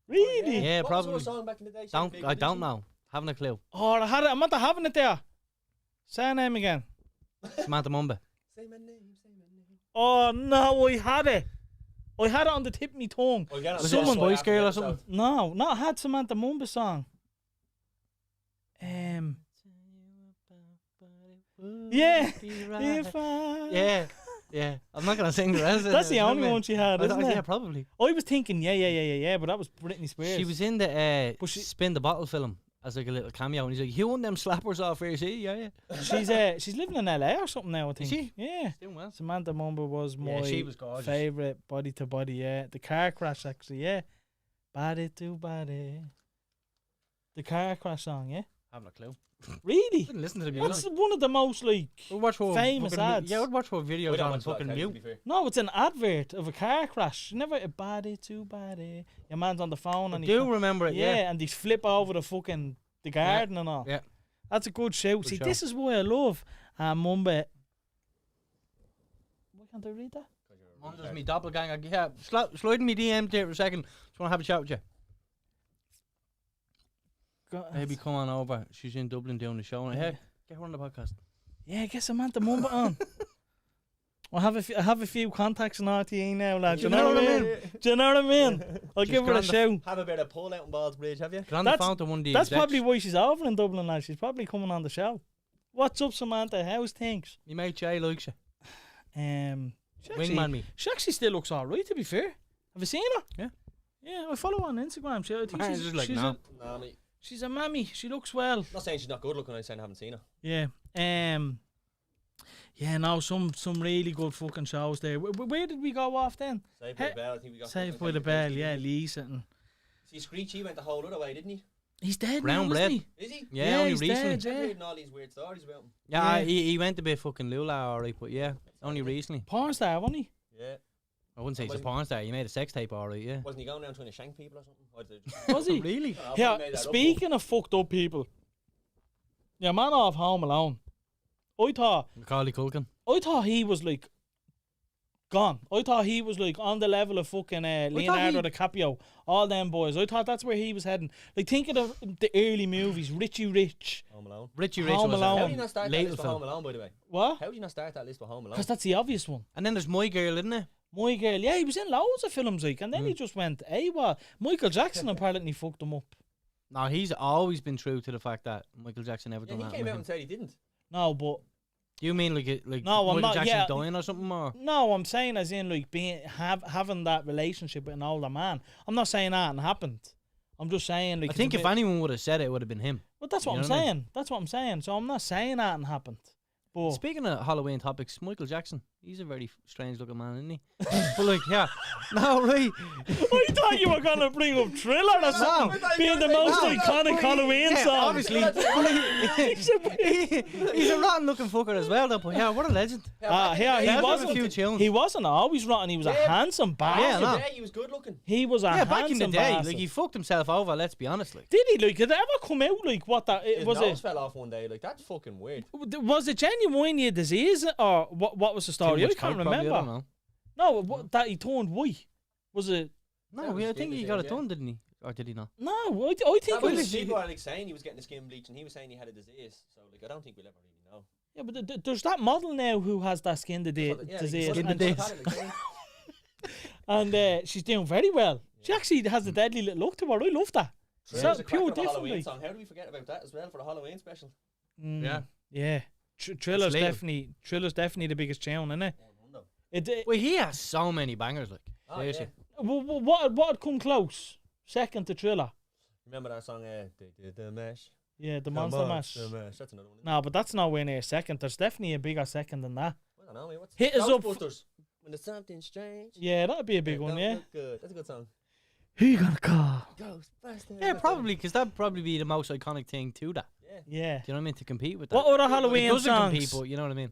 Really? Yeah, what probably. was her song back in the day? She was big, I wasn't don't she? know. Haven't a clue. Oh, I'm not having it there. Say her name again. Samantha Mumba. Say my name, say my name. Oh, no, I had it. I had it on the tip of my tongue. We'll get on Was the it a Someone- Spice after Girl the or something? episode. No, not had Samantha Mumba song. Yeah. If I... Yeah. I'm not gonna sing the rest of it. That's the you know what only I mean? one she had, I isn't thought- it? Yeah, probably. I was thinking, yeah, but that was Britney Spears. She was in the But she- Spin the Bottle film as like a little cameo, and he's like, "You want them slappers off here? See, yeah." She's living in LA or something now, I think. she? Yeah. Doing well. Samantha Mumba was my Yeah, she was gorgeous. favourite body to body, yeah. The car crash actually, yeah. Body to body. The car crash song, yeah. Haven't a clue. Really? Didn't listen to the What's music. one of the most like We'll watch her famous fucking ads? Yeah, we'll watch her We videos don't on watch a lot of fucking telly, to be mute. fair. No, it's an advert of a car crash. Never a body to body. Your man's on the phone I and do remember it. yeah, Yeah. and they flip over the garden and all. Yeah. That's a good show. Good See, show. this is why I love Mumba. Why can't I read that? Mum's me doppelganger. Yeah, slide in me DM there for a second. Just want to have a chat with you. Maybe come on over. She's in Dublin doing the show. And hey, get her on the podcast. Yeah, get Samantha Mumba on. I have a few contacts in RTE now, lad. Do you know what I mean? Do you know what I mean? I'll She's give her a gone the- shout. Have a bit of pull out in Balls Bridge, have you? Get on the That's- phone to one of the That's execs. probably why she's over in Dublin, lad. She's probably coming on the show. What's up, Samantha? How's things? Me mate Jay likes you. Wingman me. She actually still looks alright, to be fair. Have you seen her? Yeah. Yeah, I follow her on Instagram. I think Man, she's just like, she's, no. Nah, mate. she's a mammy. She looks well. Not saying she's not good looking, I'm saying I haven't seen her. Yeah. Yeah, no, some really good fucking shows there. Where did we go off then? Saved by the Bell, I think we got Saved fucking by the Kelly Bell, Kapowski, yeah, didn't Lisa. And we? See, Screechy went the whole other way, didn't he? he's dead Brown now, bread. isn't Is he? Yeah, only he's recently. dead, I'm yeah. reading all these weird stories about him. Yeah, Yeah. he went a bit fucking lula, alright, but yeah, only recently. Porn star, wasn't he? Yeah. I wouldn't say he's a Wasn't- porn star. He made a sex tape, alright, yeah. Wasn't he going around trying to shank people or something? Or did Was he? Really? I Yeah, made that up, speaking of fucked up people, your man off Home Alone, I Macaulay Culkin. thought he was like gone. I thought he was like on the level of fucking Leonardo DiCaprio, all them boys. I thought that's where he was heading. Like thinking of the early movies, Richie Rich. Home Alone. Richie Rich Home was Alone. How a did you not start that late list for film. Home Alone, by the way? What? How did you not start that list for Home Alone? Because that's the obvious one. And then there's My Girl, isn't it? My Girl, yeah, he was in loads of films, like, and then he just went, what? Michael Jackson apparently fucked him up. No, he's always been true to the fact that Michael Jackson never Yeah, done he that. came with out him. and said he didn't. No, but You mean like No, I'm Michael not- Jackson yeah. dying or something, or? no, I'm saying as in like having that relationship with an older man. I'm not saying that happened. I'm just saying like I it's think a if bit- anyone would have said it, it would have been him. But that's what You I'm know what I saying. That's what I'm saying. So I'm not saying that happened. But Speaking of Halloween topics, Michael Jackson, he's a very strange looking man, isn't he? But like, yeah. No, right. I thought you were gonna bring up Thriller or something, being the most iconic Halloween Yeah, song. obviously. He's a rotten looking fucker as well, though. But yeah, what a legend. Yeah, he He has a wasn't. few tunes. He wasn't always rotten. He was a Yeah. handsome Back bastard. Yeah, in the no. day, he was good looking. He was a Yeah, handsome back in the day, bastard. like he fucked himself over. Let's be honest, like. Did he? Like, did it ever come out like what that His was? nose It fell off one day. Like, that's fucking weird. was it genuinely a disease or what? What was the story? Too I much can't coke, probably, remember. I don't know. No, that he turned white. Was it? No, I think he got it done, didn't he? Or did he not? No, I think That it was was. people are like saying he was getting the skin bleach, and he was saying he had a disease. So like, I don't think we'll ever really know. Yeah, but there's that model now who has that skin disease, and she's doing very well. She actually has a deadly little look to her. I love that. Thriller's So a pure cracker of a Halloween different. song. How do we forget about that as well for the Halloween special? Yeah. Thriller's later. definitely the biggest tune, isn't it? Well, he has so many bangers, like. Oh, Seriously. yeah. What come close? Second to Thriller. Remember that song? They did the mash. Yeah, the Monster Mash. The mash. That's another one. Isn't No, but that's nowhere near second. There's definitely a bigger second than that. it? I don't know. What's Hit us up. Ghostbusters. When there's something strange. Yeah, that'd be a big one, Don't yeah. look good. That's a good song. Who you gonna call? Ghostbusters. Yeah, probably, because that'd probably be the most iconic thing to that. Yeah. Yeah. Do you know what I mean? To compete with that. What other It Halloween doesn't songs? compete, but you know what I mean?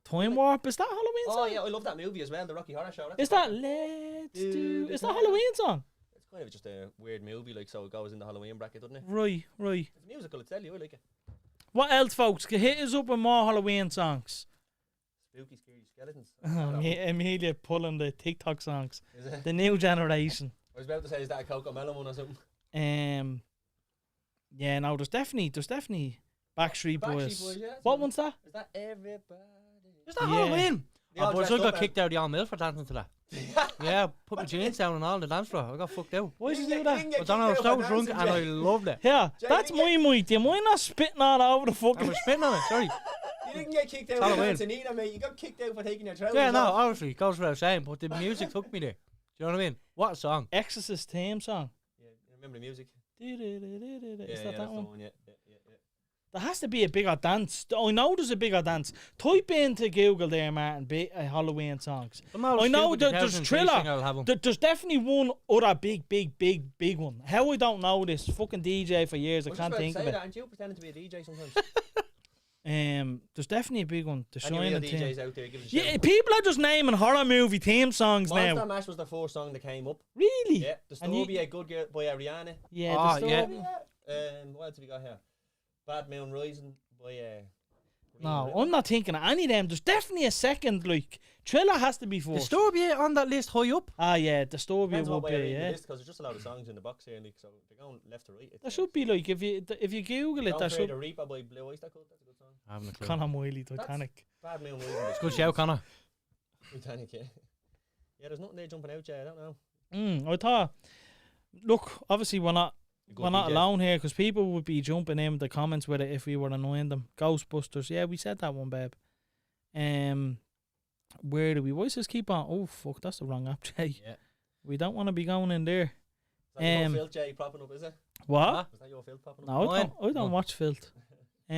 Time Warp, is that a Halloween Oh song? yeah, I love that movie as well, the Rocky Horror Show. That's Is that Let's Do Do? the Is that a Time. Halloween song? It's kind of just a weird movie, like, so it goes in the Halloween bracket, doesn't it? Right. It's musical, I tell you, I like it. What else, folks? Hit us up with more Halloween songs. Spooky, scary skeletons. I don't know. Amelia pulling the TikTok songs. Is it? The new generation. I was about to say, is that a Coco Melon one or something? Yeah, no, there's definitely Backstreet Boys. Boys, yeah. What one's that? Is that everybody? Is that Yeah. Halloween? They all Oh, boys, dressed I up got and- kicked out of the Mill for dancing to that. Yeah, put my jeans down and all on the dance floor. I got fucked out. Why did you do didn't that? get I don't know, I was kicked so out for drunk dancing, and I Jay. loved it. Yeah, Jay, that's you my get- mic. You might not spitting all over the I fucking. was spitting on it, sorry. You didn't get kicked out It's for Halloween. dancing either, mate. You got kicked out for taking your trousers Yeah, no, off. obviously, goes without saying, but the music took me there. Do you know what I mean? What a song. Exorcist theme song. Yeah, you remember the music? Is that that's that the one? Yeah. There has to be a bigger dance. I know there's a bigger dance. Type into Google there, Martin, Halloween songs. I know there's Thriller. There's definitely one other big one. How I don't know this fucking DJ for years, I can't think of it. Aren't you pretending to be a DJ sometimes? There's definitely a big one. The Any real Shining theme. DJs out there, give us a Yeah, shout. people are just naming horror movie theme songs Monster now. Mash was the first song that came up. Really? Yeah, The And you- Story, A Good Girl by Ariana. Yeah. Oh, the yeah. story. What else have we got here? Bad Moon Rising by Green No, River. I'm not thinking of any of them. There's definitely a second, like, Thriller has to be The first. Story on that list high up. Ah, yeah, the story Depends will what way you're be, reading the yeah. list, because there's just a lot of songs in the box here, like, so they're going left to right. There should be, like, if you Google it, Don't there Fear should. the Reaper by Blue Oyster Cult. That's a good song. I haven't a clue. Conor Miley, Titanic. Bad Moon Rising. by Good Stevens. shout, Connor. Titanic, yeah. Yeah, there's nothing there jumping out, yeah, I don't know. I thought, look, obviously we're not Good we're not DJ. alone here because people would be jumping in the comments with it if we were annoying them. Ghostbusters, yeah, we said that one, babe. Where do we? Why does this keep on? Oh fuck, that's the wrong app, Jay. Yeah. We don't want to be going in there. Is that your Um, filth, Jay, popping up, is it? What? Huh? Was that your filth popping up? No, I Mine? don't No. watch filth. I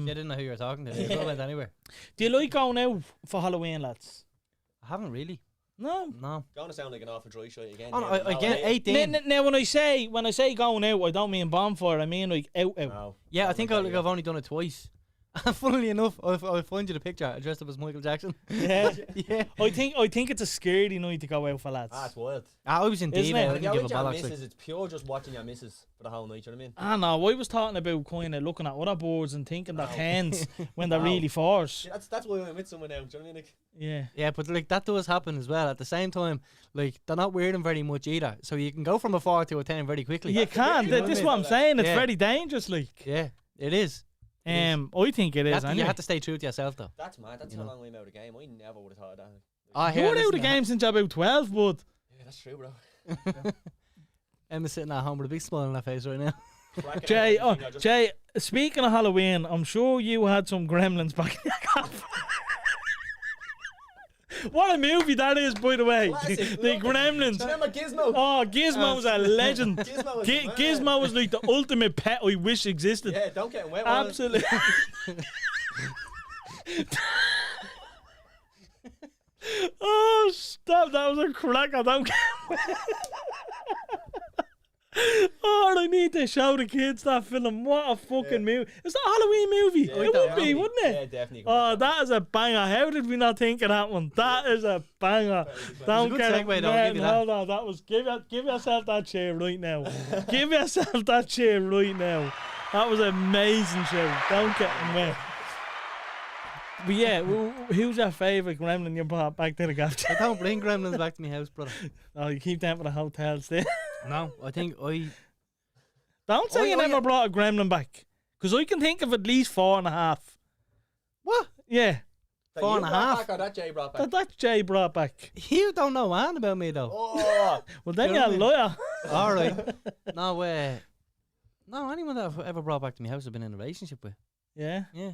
didn't know who you were talking to. I could have went anywhere. Do you like going out for Halloween, lads? I haven't really. No. No. Going to sound like an awful dry shot again. Oh, no, here, but again, no, 18. Now, when I say going out, I don't mean bonfire. I mean like out. No. Yeah, I Don't think like that I've only done it twice. Funnily enough, I'll find you the picture. I dressed up as Michael Jackson. Yeah. Yeah. I think it's a scary night to go out for, lads. Ah, it's wild. I was in Isn't Diva. it? I Like, didn't you're give a with your bollocks. missus, it's pure just watching your missus for the whole night, you know what I mean? I know. I was talking about kind of looking at other boards and thinking they're No. tens when they're No. really fours. Yeah, that's why I'm with someone now, do you know what I mean? Like, Yeah. Yeah, but like that does happen as well. At the same time, like they're not wearing very much either, so you can go from a 4 to a 10 very quickly. You can't. you know what I This is mean? what I'm saying. It's Yeah. very dangerous, like. Yeah, it is. I think it You is. have, to, you Anyway. have to stay true to yourself, though. that's mad, that's You how know. long I'm out of the game. I never would have thought of that. I You were out of the game since you're about 12, bud. Yeah, that's true, bro. Emma's sitting at home with a big smile on her face right now. Cracking Jay, out everything, I just- Jay, speaking of Halloween, I'm sure you had some gremlins back in your car. What a movie that is, by the way. Classic, The love it. Gremlins. Do you remember Gizmo? Oh, Gizmo's a legend. Gizmo was mad. Gizmo was like the ultimate pet I wish existed. Yeah, don't get wet. while- Absolutely. Oh, stop. That was a cracker. Don't get Oh, I need to show the kids that film. What a fucking movie. It's not a Halloween movie. Yeah, It would be, definitely. wouldn't it? Yeah, definitely. Oh, that is a banger. How did we not think of that one? That is a banger. Don't good get it. segue, though, I'll give you that. Hold on. That was give yourself that chair right now. Give yourself that chair right now. That was an amazing show. Don't get me wet. But yeah, who's your favourite gremlin you brought back to the gaff? I don't bring gremlins back to my house, brother. Oh, you keep them for the hotel stay. No, I think I. Don't say you never brought a gremlin back. Because I can think of at least 4.5. What? Yeah. That 4.5. you brought back or that Jay brought back? That Jay brought back. You don't know man about me though. Oh, Well, then You know you're a what I mean? lawyer. All right. No, anyone that I've ever brought back to my house I've been in a relationship with. Yeah. Yeah.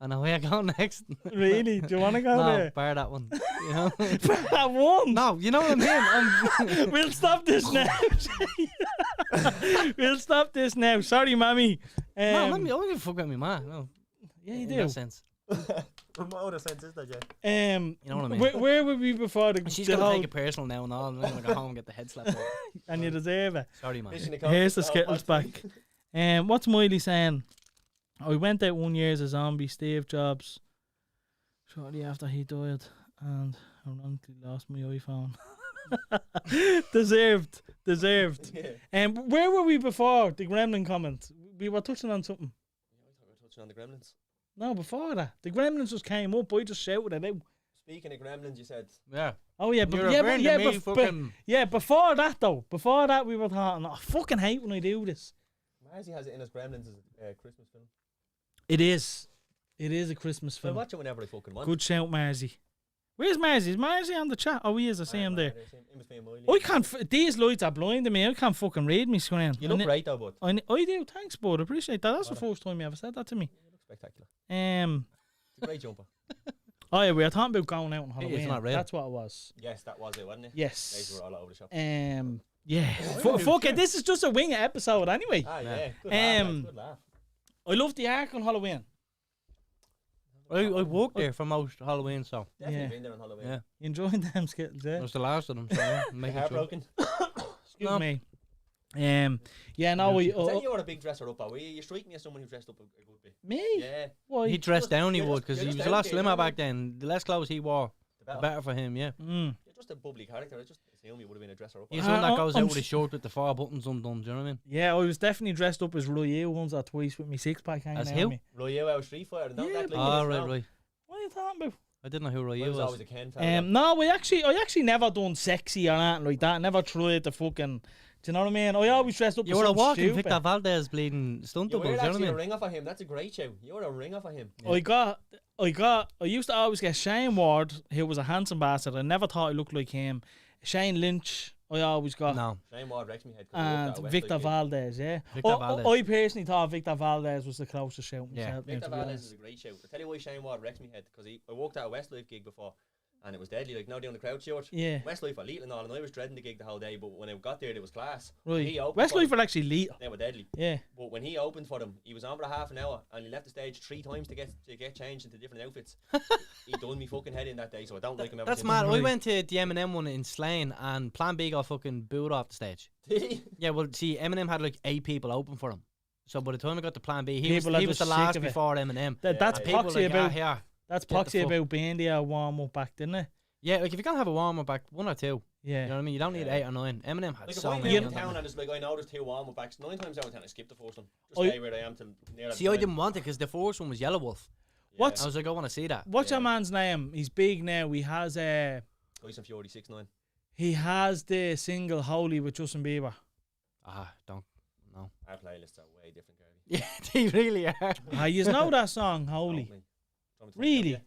I know where you're going next. Really? Do you want to go No, there? bar that one. You know? That one. No, you know what I mean? We'll stop this now. We'll stop this now. Sorry, mommy. No, let me. I don't give a fuck about me, man. No, Yeah, you in do. that sense. what other sense is that, Jay? You know what I mean? Where were we before the, She's the gonna whole... take it personal now and all. And I'm gonna go home and get the head slapped out. And you deserve it. Sorry, man. Here's the Skittles back. What's Miley saying? I went out 1 year as a zombie, Steve Jobs, shortly after he died, and ironically lost my iPhone. Deserved. Yeah. Where were we before the gremlin comment? We were touching on something. I thought we were touching on the gremlins. No, before that. The gremlins just came up, I just shouted it out. Speaking of gremlins, you said. Yeah. Oh yeah, but You're yeah, referring to me fucking. before that though. Before that we were talking, I fucking hate when I do this. Marzi has it in his gremlins as a Christmas film. It is. It is a Christmas I film. watch it whenever I fucking want. Good shout, Marzi. Where's Marzi? Is Marzi on the chat? Oh, he is. I see him there. In between Miley I and- can't. These lights are blinding me. I can't fucking read me screen. You look great though, bud. I do. Thanks, bud. I appreciate that. That's the first time you ever said that to me. You look spectacular. It's Um. a great jumper. Oh yeah, we were talking about going out on Halloween. not real. That's what it was. Yes, that was it, wasn't it? Yes. Guys were all over the shop. Yeah. Fuck it. This is just a wing episode anyway. Ah, yeah. Good Um, laugh. I love the arc on Halloween. I worked there for most Halloween, so Definitely yeah. been there on Halloween. yeah. You enjoying them Skittles, It yeah? was the last of them. So yeah, Your making sure. heartbroken. Excuse No. me. Yeah, no, we. I said you were a big dresser up, are you strike me as someone who dressed up a good bit. Me? Yeah. Why? He dressed down, he you're would, just- because you're he just was a lot out there, you know slimmer what I back then. The less clothes he wore, The the better. better for him, yeah. Mm. You're just a bubbly character. I just assume you would have been a dresser up. He's the one that goes I'm out with his shirt with the 4 buttons undone, do you know what I mean? Yeah, I was definitely dressed up as Royale once or twice with my 6-pack hanging As out who? of me. Royale out Street Fighter. Don't Yeah, act like Oh, you right, know. right. What are you talking about? I didn't know who I Roy was was. always a Ken fella. No, I actually never done sexy or anything like that. Never tried to fucking. Do you know what I mean? I always dressed up You as were a something walking stupid. Victor Valdez bleeding stunt You double, do were you know what actually I a mean? ringer for him. That's a great show. You were a ringer for him. I used to always get Shane Ward, who was a handsome bastard. I never thought he looked like him. Shane Lynch, I always got. No. Shane Ward wrecks me head. 'cause I worked And at a Victor Westlake gig. Valdez, yeah. Victor Valdez. I personally thought Victor Valdez was the closest shout Yeah. myself. now, Victor to be Valdez honest. is a great show. I tell you why Shane Ward wrecks me head, because I worked at a Westlife gig before, and it was deadly. Like now doing the crowd shirt. Yeah, Westlife are lethal and all, and I was dreading the gig the whole day. But when I got there, it was class. right. He opened for Westlife them. are actually lethal. They were deadly. Yeah. But when he opened for them, he was on for a half an hour, and he left the stage 3 times to get changed into different outfits. He done me fucking head in that day, so I don't like him ever That's since. mad. I Right. went to the Eminem one in Slane and Plan B got fucking booed off the stage. Did he? Yeah, well, see, Eminem had like 8 people open for him. So by the time I got to Plan B, he People are was just the sick last of it. before Eminem. That's yeah. People poxy like, about. yeah. That's get the poxy fuck- about being there warm up back, didn't it? Yeah, like if you're going to have a warm-up back, 1 or 2. You Yeah. know what I mean? You don't need Yeah. 8 or 9. Eminem had Like if so I'm many. in on that town night. and it's like I know there's 2 warm-up backs, 9 times out of 10 I skip the first one. Just I- stay where I am till near See, I didn't want it because the first one was Yellow Wolf. What's- I was like, I want to see that. What's Yeah. your man's name? He's big now. He has Tyson Fury 6'9". he has the single Holy with Justin Bieber. Don't. No. Our playlists are way different, Gary. Yeah, they really are. You know that song, Holy? Really?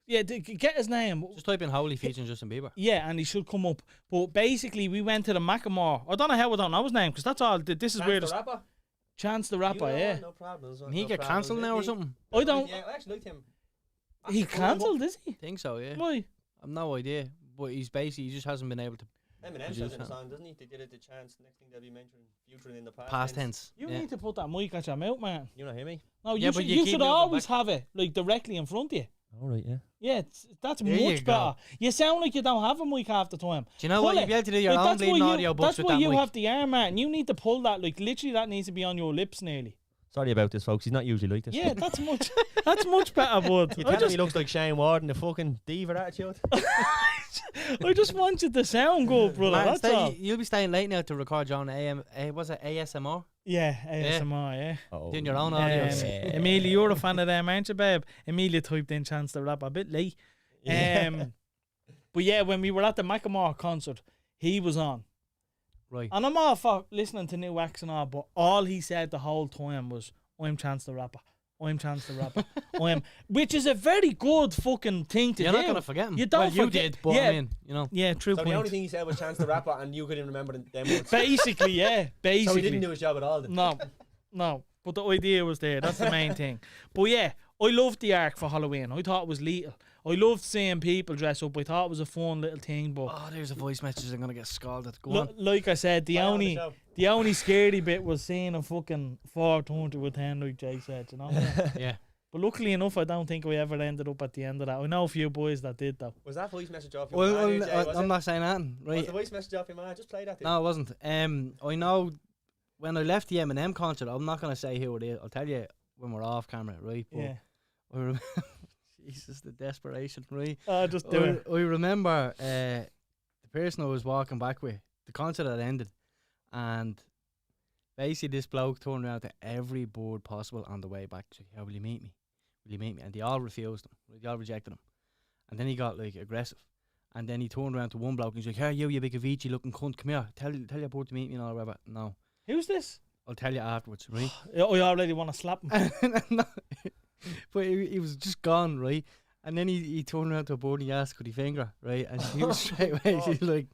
Yeah, get his name. Just type in Holy featuring Justin Bieber. Yeah, and he should come up. But basically, we went to the Macklemore. I don't know how I don't know his name because that's all. This is where the the rapper? Chance the You Rapper. know Yeah, what? No problems. Can he get cancelled now or something? I don't. Yeah, I actually liked him. He cancelled, is he? Think so, yeah. Why? I've no idea. But he's basically, he just hasn't been able to. Eminem Produce says in the that. song, doesn't he? They did it to Chance. Next thing they'll be mentioning future in the past. Past tense. You yeah. need to put that mic at your mouth, man. You not hear me? No, Yeah, you but should, you you keep should moving always back. have it like directly in front of you. All right, yeah. Yeah, that's There you much go. better. You sound like you don't have a mic half the time. Do you know what? Pull You'll it. be able to do your Like, own that's why bleeding you- audio books That's with why that you mic. have the arm, man. You need to pull that. Like literally, that needs to be on your lips nearly. Sorry about this, folks. He's not usually like this. Yeah, that's much. That's much better, bud. You I tell him just, he looks like Shane Ward and the fucking diva attitude. I just want you to sound good, brother. Man, That's all. you'll be staying late now to record your own was it ASMR? Yeah, ASMR, yeah. Oh, Doing your own audios. Amelia, you're a fan of them, aren't you, babe? Amelia typed in Chance the Rapper a bit late. But yeah, when we were at the Macklemore concert, he was on. Right. And I'm all for listening to new acts and all, but all he said the whole time was, I'm Chance the Rapper. I'm Chance the Rapper. Which is a very good fucking thing to You're do. not going to forget him. You don't you forget. did, but yeah, I mean, you know. Yeah, true So point. the only thing he said was Chance the Rapper, and you couldn't remember them words. Basically, yeah. Basically. So he didn't do his job at all. Then. No. But the idea was there. That's the main thing. But yeah, I loved the arc for Halloween. I thought it was lethal. I loved seeing people dress up. I thought it was a fun little thing. But Oh, there's a voice message. I'm going to get scalded. Go on. like I said, the Bye on the only show. scary bit was seeing a fucking 420 with 10, like Jay said, you know? Yeah. But luckily enough, I don't think we ever ended up at the end of that. I know a few boys that did, though. Was that voice message off your Well, man, Jay, was I'm it? not saying that. Was Right. the voice message off your man? Just play that. No, it wasn't. I know when I left the Eminem concert, I'm not going to say who it is. I'll tell you when we're off camera, right? But Yeah. I remember, Jesus, the desperation, right? Just do it. I remember the person I was walking back with, the concert had ended, and basically this bloke turned around to every board possible on the way back. He's like, "Yeah, will you meet me? Will you meet me?" And they all refused him. They all rejected him. And then he got like aggressive. And then he turned around to one bloke and he's like, "Hey, you big Avicii looking cunt, come here. Tell your board to meet me and all whatever." No, Who's this? I'll tell you afterwards, right? I already want to slap him. No, but he was just gone, right? And then he turned around to a board and he asked, "Could he finger?" Right? And she was straight away, she's like,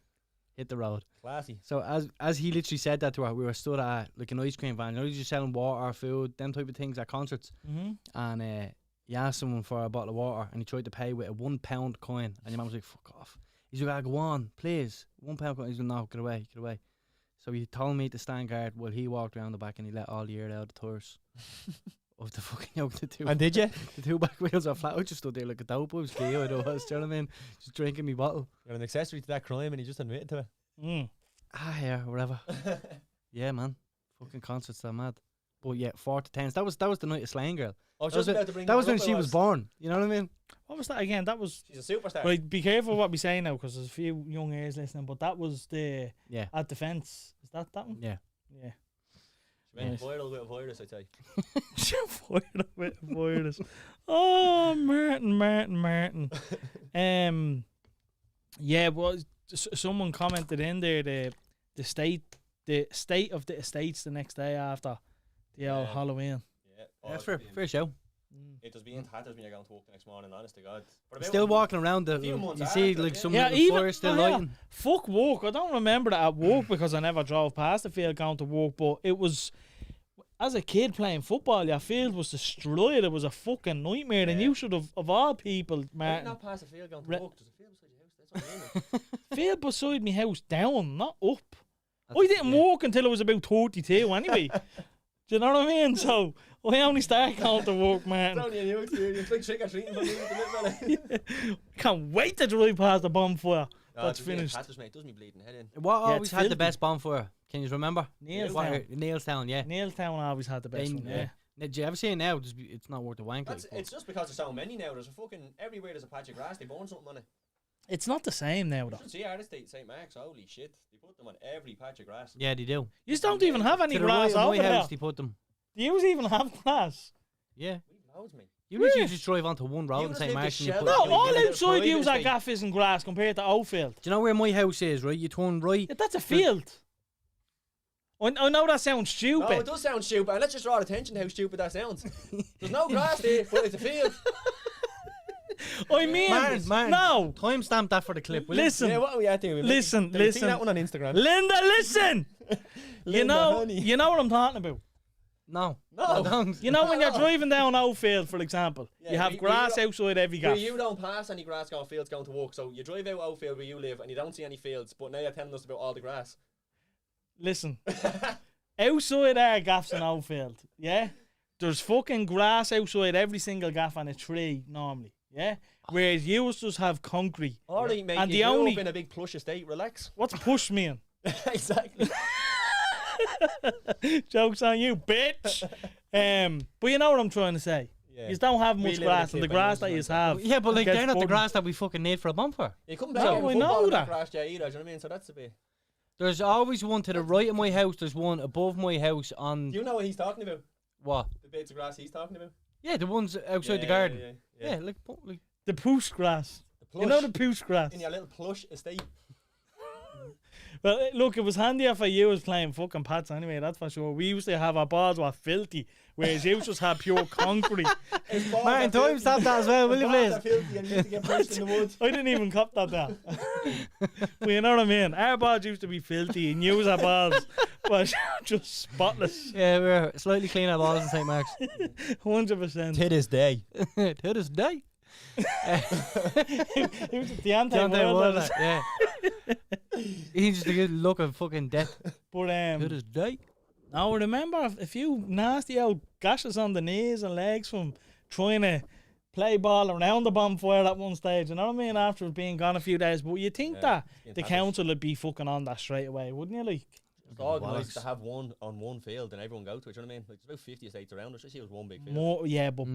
"Hit the road." Classy. So as he literally said that to her, we were stood at like an ice cream van. You know, you're just selling water, food, them type of things at concerts. Mm-hmm. And he asked someone for a bottle of water, and he tried to pay with a £1 coin. And your man was like, "Fuck off." He's like, "Go on, please, £1 coin." He's like, "No, get away, get away." So he told me to stand guard while he walked around the back and he let all the air out of the tires of the fucking yoke. And did you? The two back wheels are flat. I just stood there like a dope. I was gay, I was, do you know what I mean? Just drinking me bottle. You're an accessory to that crime, and he just admitted to it. Mm. Ah, yeah, whatever. Yeah, man. Fucking concerts are mad. But yeah, 4 to 10s. That was the night of Slaying Girl. I was That was, just about to bring that was when up, she was born. You know what I mean? What was that again? That was... She's a superstar. Right, be careful what we say now, because there's a few young ears listening, but that was the... Yeah. At the Fence. Is that one? Yeah. Yeah. She went Nice. viral with a virus, I'd say. She fired up with a virus. Oh, Martin. Yeah, well, someone commented in there the state of the estates the next day after the old Yeah. Halloween. Yeah. That's fair. fair show. It does be in tatters when you're going to work the next morning, honest to God. For about Still a walking around the... few months You see after, like yeah. some Yeah, little even fire still oh, yeah. lighting. Fuck work. I don't remember that at work because I never drove past the field going to work, but it was as a kid playing football, your field was destroyed. It was a fucking nightmare, and Yeah. you should have, of all people, I did Martin, not pass the field going to Re- work. There's a field beside your house. That's what I mean. field beside me house down, not up. That's- I didn't yeah. walk until I was about 32 anyway. Do you know what I mean? So I only started going to work, It's man. only a new experience. Like trick or treating for me with the little fella. Can't wait to drive past the bonfire. Oh, That's just being finished. Tatters, mate. Does me bleeding head in. What Yeah, always it's had the filthy. best bonfire? Can you remember? Neilstown. Neilstown, yeah. Neilstown always had the best one, yeah. Did you ever see it now? It's not worth the wank. That's, Like, but- it's just because there's so many now. There's a fucking everywhere. There's a patch of grass. They burn something on it. It's not the same now, You though. should see Artist State St. Mark's. Holy shit! They put them on every patch of grass. yeah, they do. You don't even have any To the grass right of over my there. house, they put them. Do you even have grass? Yeah. We've loads, mate. You literally Really? just drive onto one road You in just St. live the Mark's and you shell put... No, you all get a outside private you that estate. gaff isn't grass compared to outfield. Do you know where my house is, right? You turn right. Yeah, that's a field. I know that sounds No, it stupid. does sound stupid, and let's just draw attention to how stupid that sounds. There's no grass there, but it's a field. I mean, Martin, no. timestamp that for the clip, will you? Listen, Yeah, what are we at doing? Listen, Have you listen. seen that one on Instagram? Linda, listen. you Linda, know, honey. you know what I'm talking about. No. No. I don't. You know when you're No. driving down outfield, for example, Yeah, you have we grass don't- outside every Where gaff. you don't pass any grass going fields going to work, so you drive out outfield where you live and you don't see any fields, but now you're telling us about all the grass. Listen, outside our gaffs in outfield, yeah, there's fucking grass outside every single gaff and a tree normally, yeah. Whereas you just have concrete. Alright, mate, And you the grew only- up in a big plush estate, relax. What's push mean? Exactly. Joke's on you, bitch. But you know what I'm trying to say. Yeah. You don't have We much live in a grass, and the clip grass that and you it's have. Yeah, but like gets they're not the burnt. grass that we fucking need for a bumper. You couldn't No, play I football know in that. grass, yeah, either, do you know what I mean? So that's a bit... There's always one to the right of my house. There's one above my house on Do you know what he's talking about? what? The bits of grass he's talking about? Yeah, the ones outside the Yeah, garden. Yeah. Yeah, like The poosh grass. The plush You know the poosh grass. in your little plush estate. Well, look, it was handier for you as playing fucking pads anyway, that's for sure. We used to have our balls were filthy, whereas you just had pure concrete. Martin, time stop that as well, will you please? Filthy and you used to get pushed in the woods. I didn't even cop that down. Well, you know what I mean? Our balls used to be filthy, and you our balls was just spotless. Yeah, we're slightly cleaner balls in St. Mark's. 100%. To this day. To this day. He was the Deontay anti-world. Wilder, yeah. He just a good look of fucking death. But To this day. now I remember a few nasty old gashes on the knees and legs from trying to play ball around the bonfire at one stage. You know what I mean? After being gone a few days, but you think that the council would be fucking on that straight away, wouldn't you? Like, It's organised to have one on one field and everyone go to it. Do you know what I mean? Like, there's about 50 estates around us. Just see it was one big field. more, yeah. But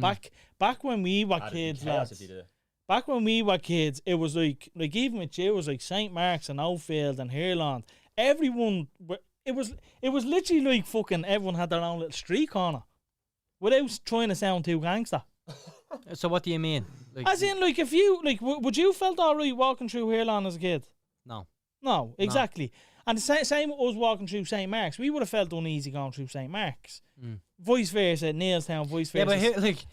back when we were That'd be kids, chaos lads. if you did it. Back when we were kids, it was like even with you, it was like St. Mark's and Outfield and Hareland. Everyone, it was literally like fucking everyone had their own little street corner, without trying to sound too gangster. So what do you mean? Like, As in, like, if you like, would you felt alright walking through Hareland as a kid? No, exactly. And the same with us walking through St. Mark's. We would have felt uneasy going through St. Mark's. Vice versa, Neilstown, vice versa. yeah, but here, like,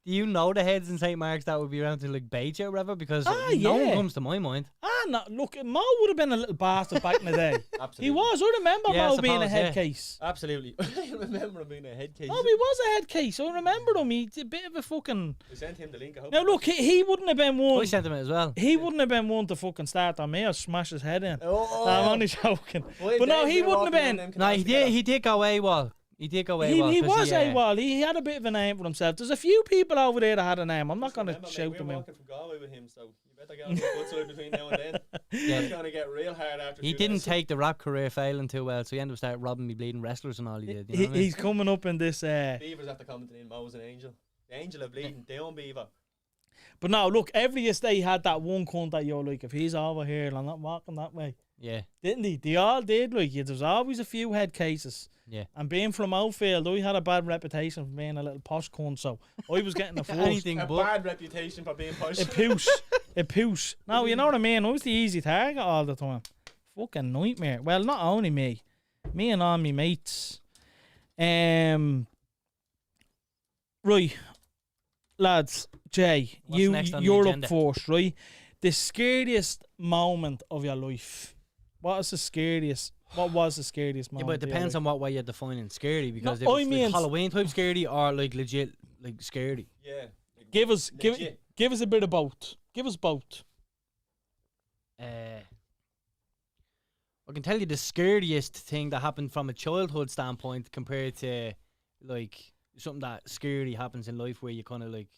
do you know the heads in St. Mark's that would be around to like bait you or whatever? Because no one yeah. comes to my mind. No, look, Mo would have been a little bastard back in the day. Absolutely. He was. I remember Yeah, I Mo being a suppose, head yeah. case. Absolutely. I remember him being a head case. Oh, he was a head case. I remember him. He's a bit of a fucking. We sent him the link. I hope. Now look, he wouldn't have been one. I sent him it as well. He wouldn't have been one to fucking start on me or smash his head in. Oh, I'm only joking. Well, But no, Dave, he we're wouldn't have walking been. around them No, canals he together. did. He did go AWOL. He did go AWOL. He 'cause was yeah. AWOL. He had a bit of a name for himself. There's a few people over there that had a name. I'm not going to Remember, mate, shout we're them out. walking from Galway with him, so you better get on the good side between now and then. Yeah. It's going to get real hard after He 2 didn't days. take the rap career failing too well, so he ended up starting robbing me bleeding wrestlers and all he did. You know what I mean? He's coming up in this. Beaver's after commenting in Mo's an angel. The angel of bleeding down, Beaver. But no, look, every estate had that one cunt that you're like, if he's over here, I'm not walking that way. Yeah. Didn't he? They all did. Like, there's always a few head cases. Yeah. And being from Outfield, I had a bad reputation for being a little posh cunt, so I was getting the first. Anything A but. bad reputation for being posh. A push. A push. No, you know what I mean? I was the easy target all the time. Fucking nightmare. Well, not only me and all my mates. Right. Lads, Jay, What's next on the you're up agenda? first, right? The scariest moment of your life. What was the scariest Yeah, moment? but it depends on what way you're defining scary, because No, if I it's mean- like Halloween type scary or like legit like scary. Yeah. Give us Legit. give us a bit of both. Give us both. I can tell you the scariest thing that happened from a childhood standpoint compared to like something that scary happens in life where you kind of like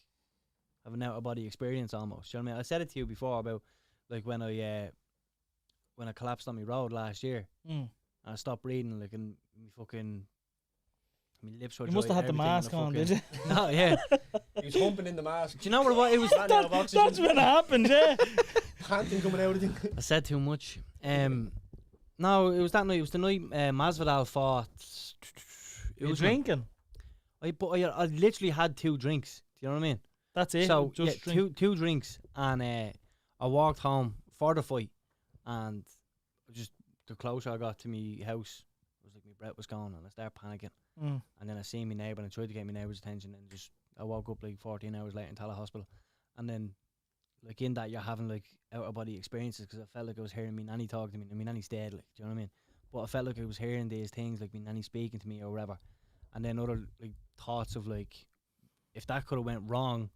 have an out of body experience almost. You know what I mean? I said it to you before about like when I collapsed on my road last year and I stopped breathing, like, and my lips were You must dry, have had the everything, and mask I on, fucking- did you? No, yeah. He was humping in the mask. Do you know what it was? Ran out of oxygen. That's when it happened, yeah. Panting coming out of him. I said too much. No, it was that night. It was the night Masvidal fought. It You was drinking. I literally had 2 drinks. Do you know what I mean? That's it. So just yeah, drink. two drinks, and I walked home for the fight, and just the closer I got to my house, it was like my breath was gone, and I started panicking. Mm. And then I seen my neighbour, and I tried to get my neighbour's attention, and just I woke up like 14 hours later in Tala Hospital, and then like in that you're having like out of body experiences, because I felt like I was hearing my nanny talk to me, and my nanny's dead, like, do you know what I mean? But I felt like I was hearing these things, like my nanny speaking to me or whatever, and then other like thoughts of like, if that could have went wrong,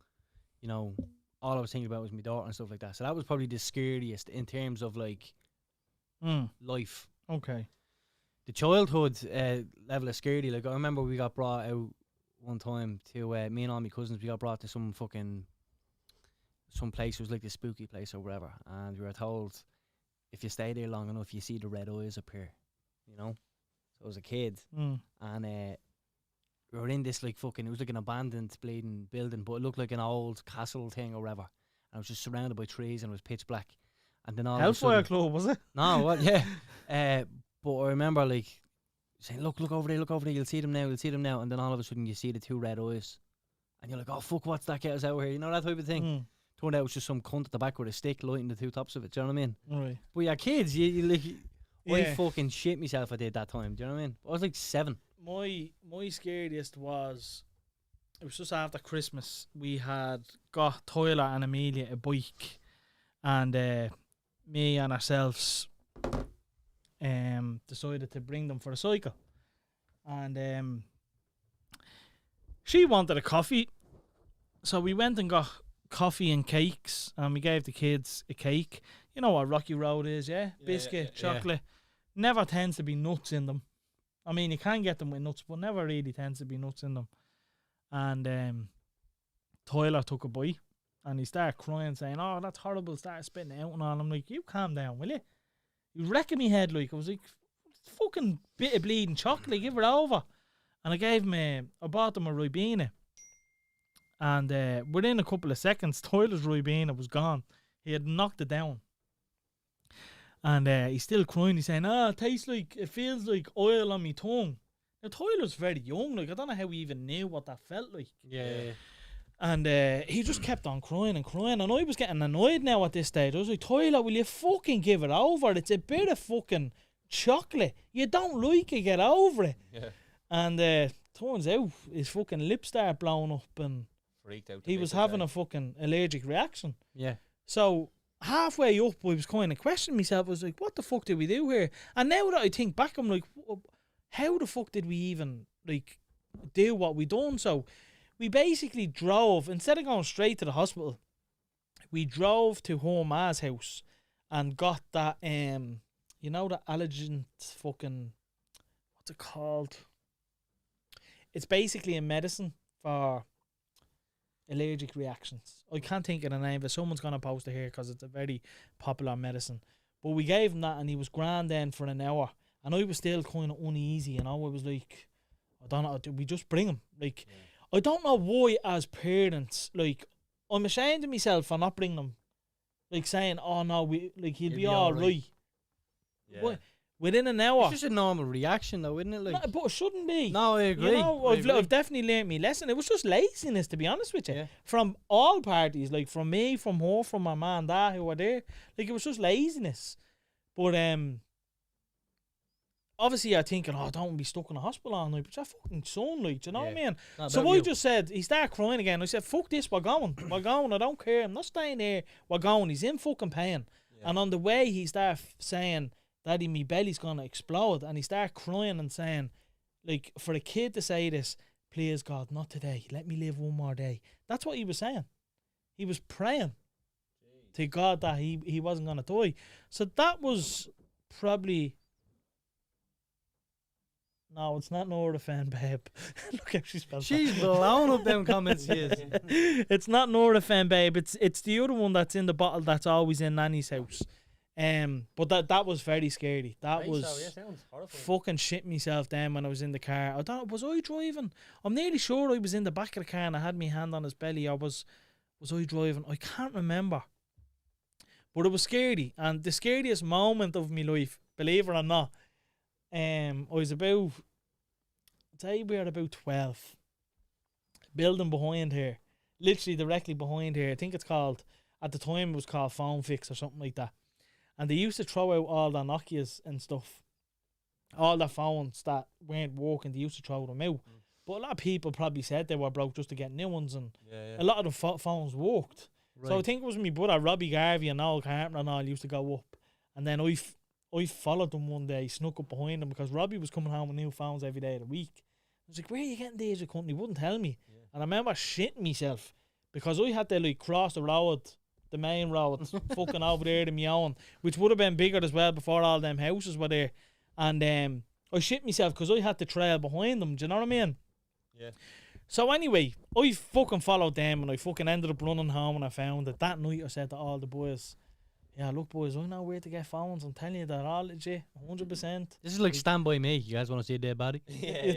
you know, all I was thinking about was my daughter and stuff like that. So that was probably the scariest in terms of like life. Okay. The childhood level of scary, like I remember we got brought out one time to me and all my cousins. We got brought to some place. It was like the spooky place or whatever, and we were told if you stay there long enough, you see the red eyes appear. You know, so I was a kid, and we were in this like fucking. It was like an abandoned bleeding building, but it looked like an old castle thing or whatever. And I was just surrounded by trees, and it was pitch black. And then all of a Hellfire sudden, Club, was it? no, what? Yeah. But I remember like saying, look over there, you'll see them now, and then all of a sudden you see the 2 red eyes, and you're like, oh fuck, what's that? Get us out of here, you know, that type of thing. Turned out it was just some cunt at the back with a stick lighting the 2 tops of it. Do you know what I mean? Right. But yeah, kids, you like, I Yeah. fucking shit myself. I did that time. Do you know what I mean? I was like 7. My scariest was, it was just after Christmas. We had got Tyler and Amelia a bike, and me and ourselves decided to bring them for a cycle. And she wanted a coffee, so we went and got coffee and cakes, and we gave the kids a cake. You know what Rocky Road is, yeah? Biscuit, chocolate. Never tends to be nuts in them. I mean, you can get them with nuts, but never really tends to be nuts in them. And Tyler took a bite, and he started crying, saying, "Oh, that's horrible," started spitting it out and all. I'm like, "You calm down, will you?" He was wrecking me head, like. I was like, fucking bit of bleeding chocolate, give it over. And I gave him I bought them a Ribena. And within a couple of seconds, Tyler's Ribena was gone. He had knocked it down. And he's still crying. He's saying, it feels like oil on my tongue. Now, Tyler's very young. Like, I don't know how he even knew what that felt like. Yeah. And he just kept on crying and crying. And I was getting annoyed now at this stage. I was like, Tyler, will you fucking give it over? It's a bit of fucking chocolate. You don't like it, get over it. Yeah. And turns out his fucking lip started blowing up, and Freaked out. he was having a fucking allergic reaction. Yeah. So halfway up, I was kind of questioning myself. I was like, what the fuck did we do here? And now that I think back, I'm like, how the fuck did we even like do what we done? So we basically drove, instead of going straight to the hospital, we drove to her ma's house and got that you know, the allergen fucking, what's it called? It's basically a medicine for allergic reactions. I can't think of the name, but someone's going to post it here because it's a very popular medicine. But we gave him that, and he was grand then for an hour. And I was still kind of uneasy, you know. I was like, I don't know, did we just bring him? Like, I don't know why as parents, like, I'm ashamed of myself for not bringing him. Like saying, oh no, he'll be all right. Yeah. What? Within an hour. It's just a normal reaction, though, isn't it? Like, No, but it shouldn't be. no, I agree. You know, I I've agree. definitely learned my lesson. It was just laziness, to be honest with you. Yeah. From all parties, like from me, from her, from my man and dad who were there. Like, it was just laziness. But obviously you're thinking, oh, don't be stuck in a hospital all night. But your fucking son, like, do you know what I mean? Not So about I you. just said, he started crying again. I said, fuck this, we're going. We're going, I don't care. I'm not staying here. We're going. He's in fucking pain. Yeah. And on the way, he started saying, Daddy, me belly's going to explode. And he started crying and saying, like, for a kid to say this, please, God, not today. Let me live one more day. That's what he was saying. He was praying to God that he wasn't going to die. So that was probably... No, it's not Norafan, babe. Look how she spelled She's blown up them comments, she is. It's not Norafan, babe. It's the other one that's in the bottle that's always in Nanny's house. But that was very scary. That was sounds horrifying. fucking shit myself then when I was in the car. I don't know, was I driving? I'm nearly sure I was in the back of the car and I had my hand on his belly. Or was I driving? I can't remember. But it was scary. And the scariest moment of my life, believe it or not, I was about, I'd say we were about 12. Building behind here. Literally directly behind here. I think it's called, at the time it was called Phone Fix or something like that. And they used to throw out all the Nokias and stuff. All the phones that weren't working, they used to throw them out. But a lot of people probably said they were broke just to get new ones, and a lot of the phones worked. Right. So I think it was my brother Robbie Garvey and Noel Carpenter and all used to go up. And then I followed them one day, snuck up behind them, because Robbie was coming home with new phones every day of the week. I was like, where are you getting these? He wouldn't tell me. And I remember shitting myself because I had to like cross the road, the main road, fucking over there to my own, which would have been bigger as well before all them houses were there. And I shit myself because I had to trail behind them. Do you know what I mean? Yeah. So anyway, I fucking followed them and I fucking ended up running home, and I found that night I said to all the boys, yeah, look boys, I know where to get phones. I'm telling you, they're all legit, 100%. This is like Stand By Me. You guys want to see a dead body?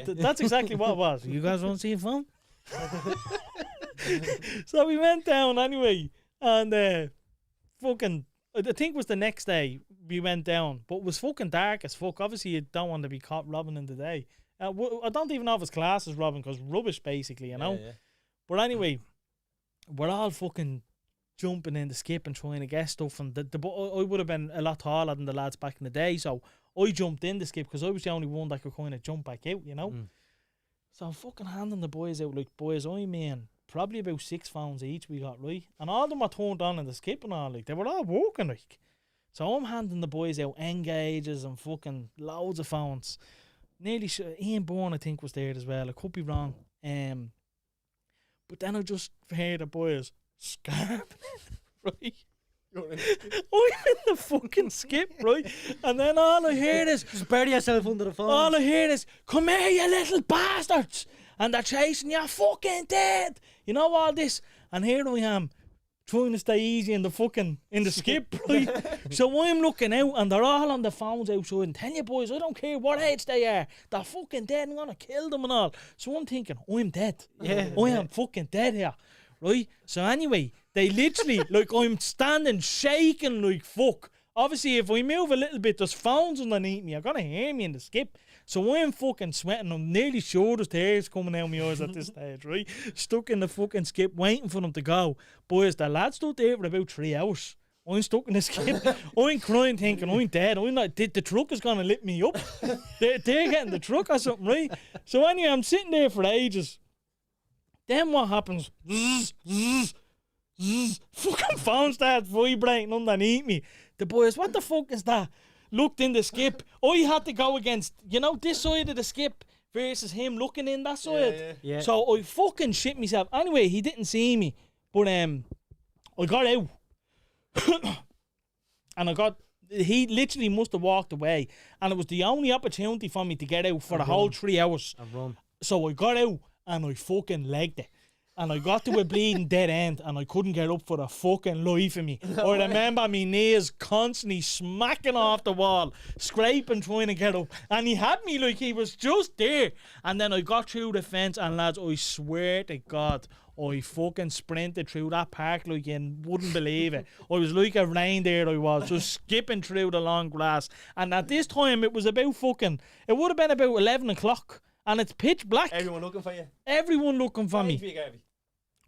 That's exactly what it was. You guys want to see a phone? So we went down anyway, and fucking, I think it was the next day, we went down, but it was fucking dark as fuck. Obviously, you don't want to be caught robbing in the day. I don't even know if it's classed as robbing, because rubbish, basically, you know. Yeah. But anyway, we're all fucking jumping in the skip and trying to get stuff. And I would have been a lot taller than the lads back in the day, so I jumped in the skip because I was the only one that could kind of jump back out, you know. So I'm fucking handing the boys out like, boys, I mean, probably about 6 phones each we got, right? And all of them are turned on in the skip and all, like, they were all working, like. So I'm handing the boys out engages and fucking loads of phones. Nearly Ian Bourne, I think, was there as well. I could be wrong. But then I just heard the boys scarping, right? I'm in the fucking skip, right? And then all I hear is, Just bury yourself under the phone. all I hear is, come here, you little bastards! And they're chasing you, fucking dead! You know all this? And here I am, trying to stay easy in the skip, right? So I'm looking out and they're all on the phones outside and tell you boys, I don't care what age they are, they're fucking dead, I'm gonna kill them and all. So I'm thinking, I'm dead. Yeah. I am fucking dead here. Right? So anyway, they literally, like, I'm standing shaking like fuck. Obviously, if I move a little bit, there's phones underneath me. You're gonna hear me in the skip. So I'm fucking sweating. I'm nearly sure there's tears coming out of my eyes at this stage, right? Stuck in the fucking skip, waiting for them to go. Boys, the lad stood there for about 3 hours. I'm stuck in the skip. I'm crying, thinking I'm dead. I'm not. The truck is gonna lift me up. They're getting the truck or something, right? So anyway, I'm sitting there for ages. Then what happens? Zzz, zzz, zzz. Fucking phone starts vibrating underneath me. The boys, what the fuck is that? Looked in the skip. I had to go against, you know, this side of the skip versus him looking in that side. Yeah. So I fucking shit myself. Anyway, he didn't see me, but I got out. And he literally must have walked away, and it was the only opportunity for me to get out for the whole 3 hours. And run. So I got out and I fucking legged it. And I got to a bleeding dead end and I couldn't get up for the fucking life of me. I remember my knees constantly smacking off the wall, scraping, trying to get up. And he had me like he was just there. And then I got through the fence, and lads, I swear to God, I fucking sprinted through that park like you wouldn't believe it. I was like a reindeer, I was, just skipping through the long grass. And at this time, it was about it would have been about 11 o'clock. And it's pitch black. Everyone looking for you. Everyone looking for How me. old were you, Garvey?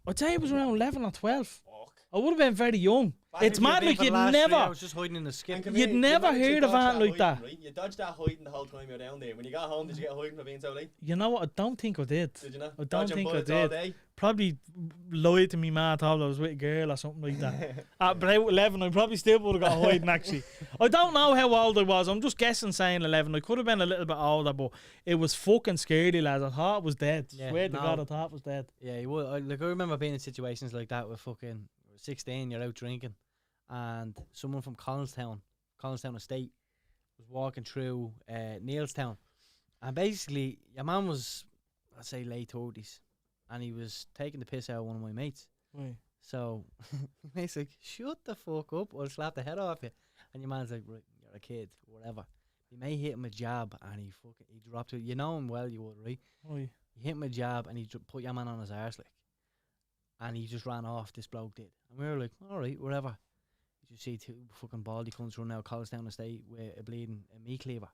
I'd say it was around 11 or 12. Fuck. I would have been very young. Back It's if you'd mad, Been like for the you'd last 3 never. hours just hiding in the skip. And come You'd here, never managed to heard of dodge anything like hiding, that. Right? You dodged that hiding the whole time you were down there. When you got home, did you get hiding for being so late? You know what? I don't think I did. Did you not? I don't Dodging think I bullets all did. day? Probably lied to me, man. Thought I was with a girl or something like that. At about 11, I probably still would have got hiding, actually. I don't know how old I was. I'm just guessing saying 11. I could have been a little bit older, but it was fucking scary, lads. I thought it was dead. Yeah, Swear to no. God, I thought it was dead. Yeah, you would. I remember being in situations like that with fucking 16, you're out drinking, and someone from Collinstown Estate, was walking through Neilstown, and basically your man was, I'd say, late 30s, and he was taking the piss out of one of my mates. Right. So he's like, "Shut the fuck up, or I'll slap the head off you." And your man's like, "Right, you're a kid, whatever." He may hit him a jab, and he dropped it. You know him well, you would, right? Right. He hit him a jab, and he put your man on his arse, like. And he just ran off, this bloke did. And we were like, alright, whatever. You just see 2 fucking baldy cunts running out of Collinstown Estate with a bleeding meat cleaver.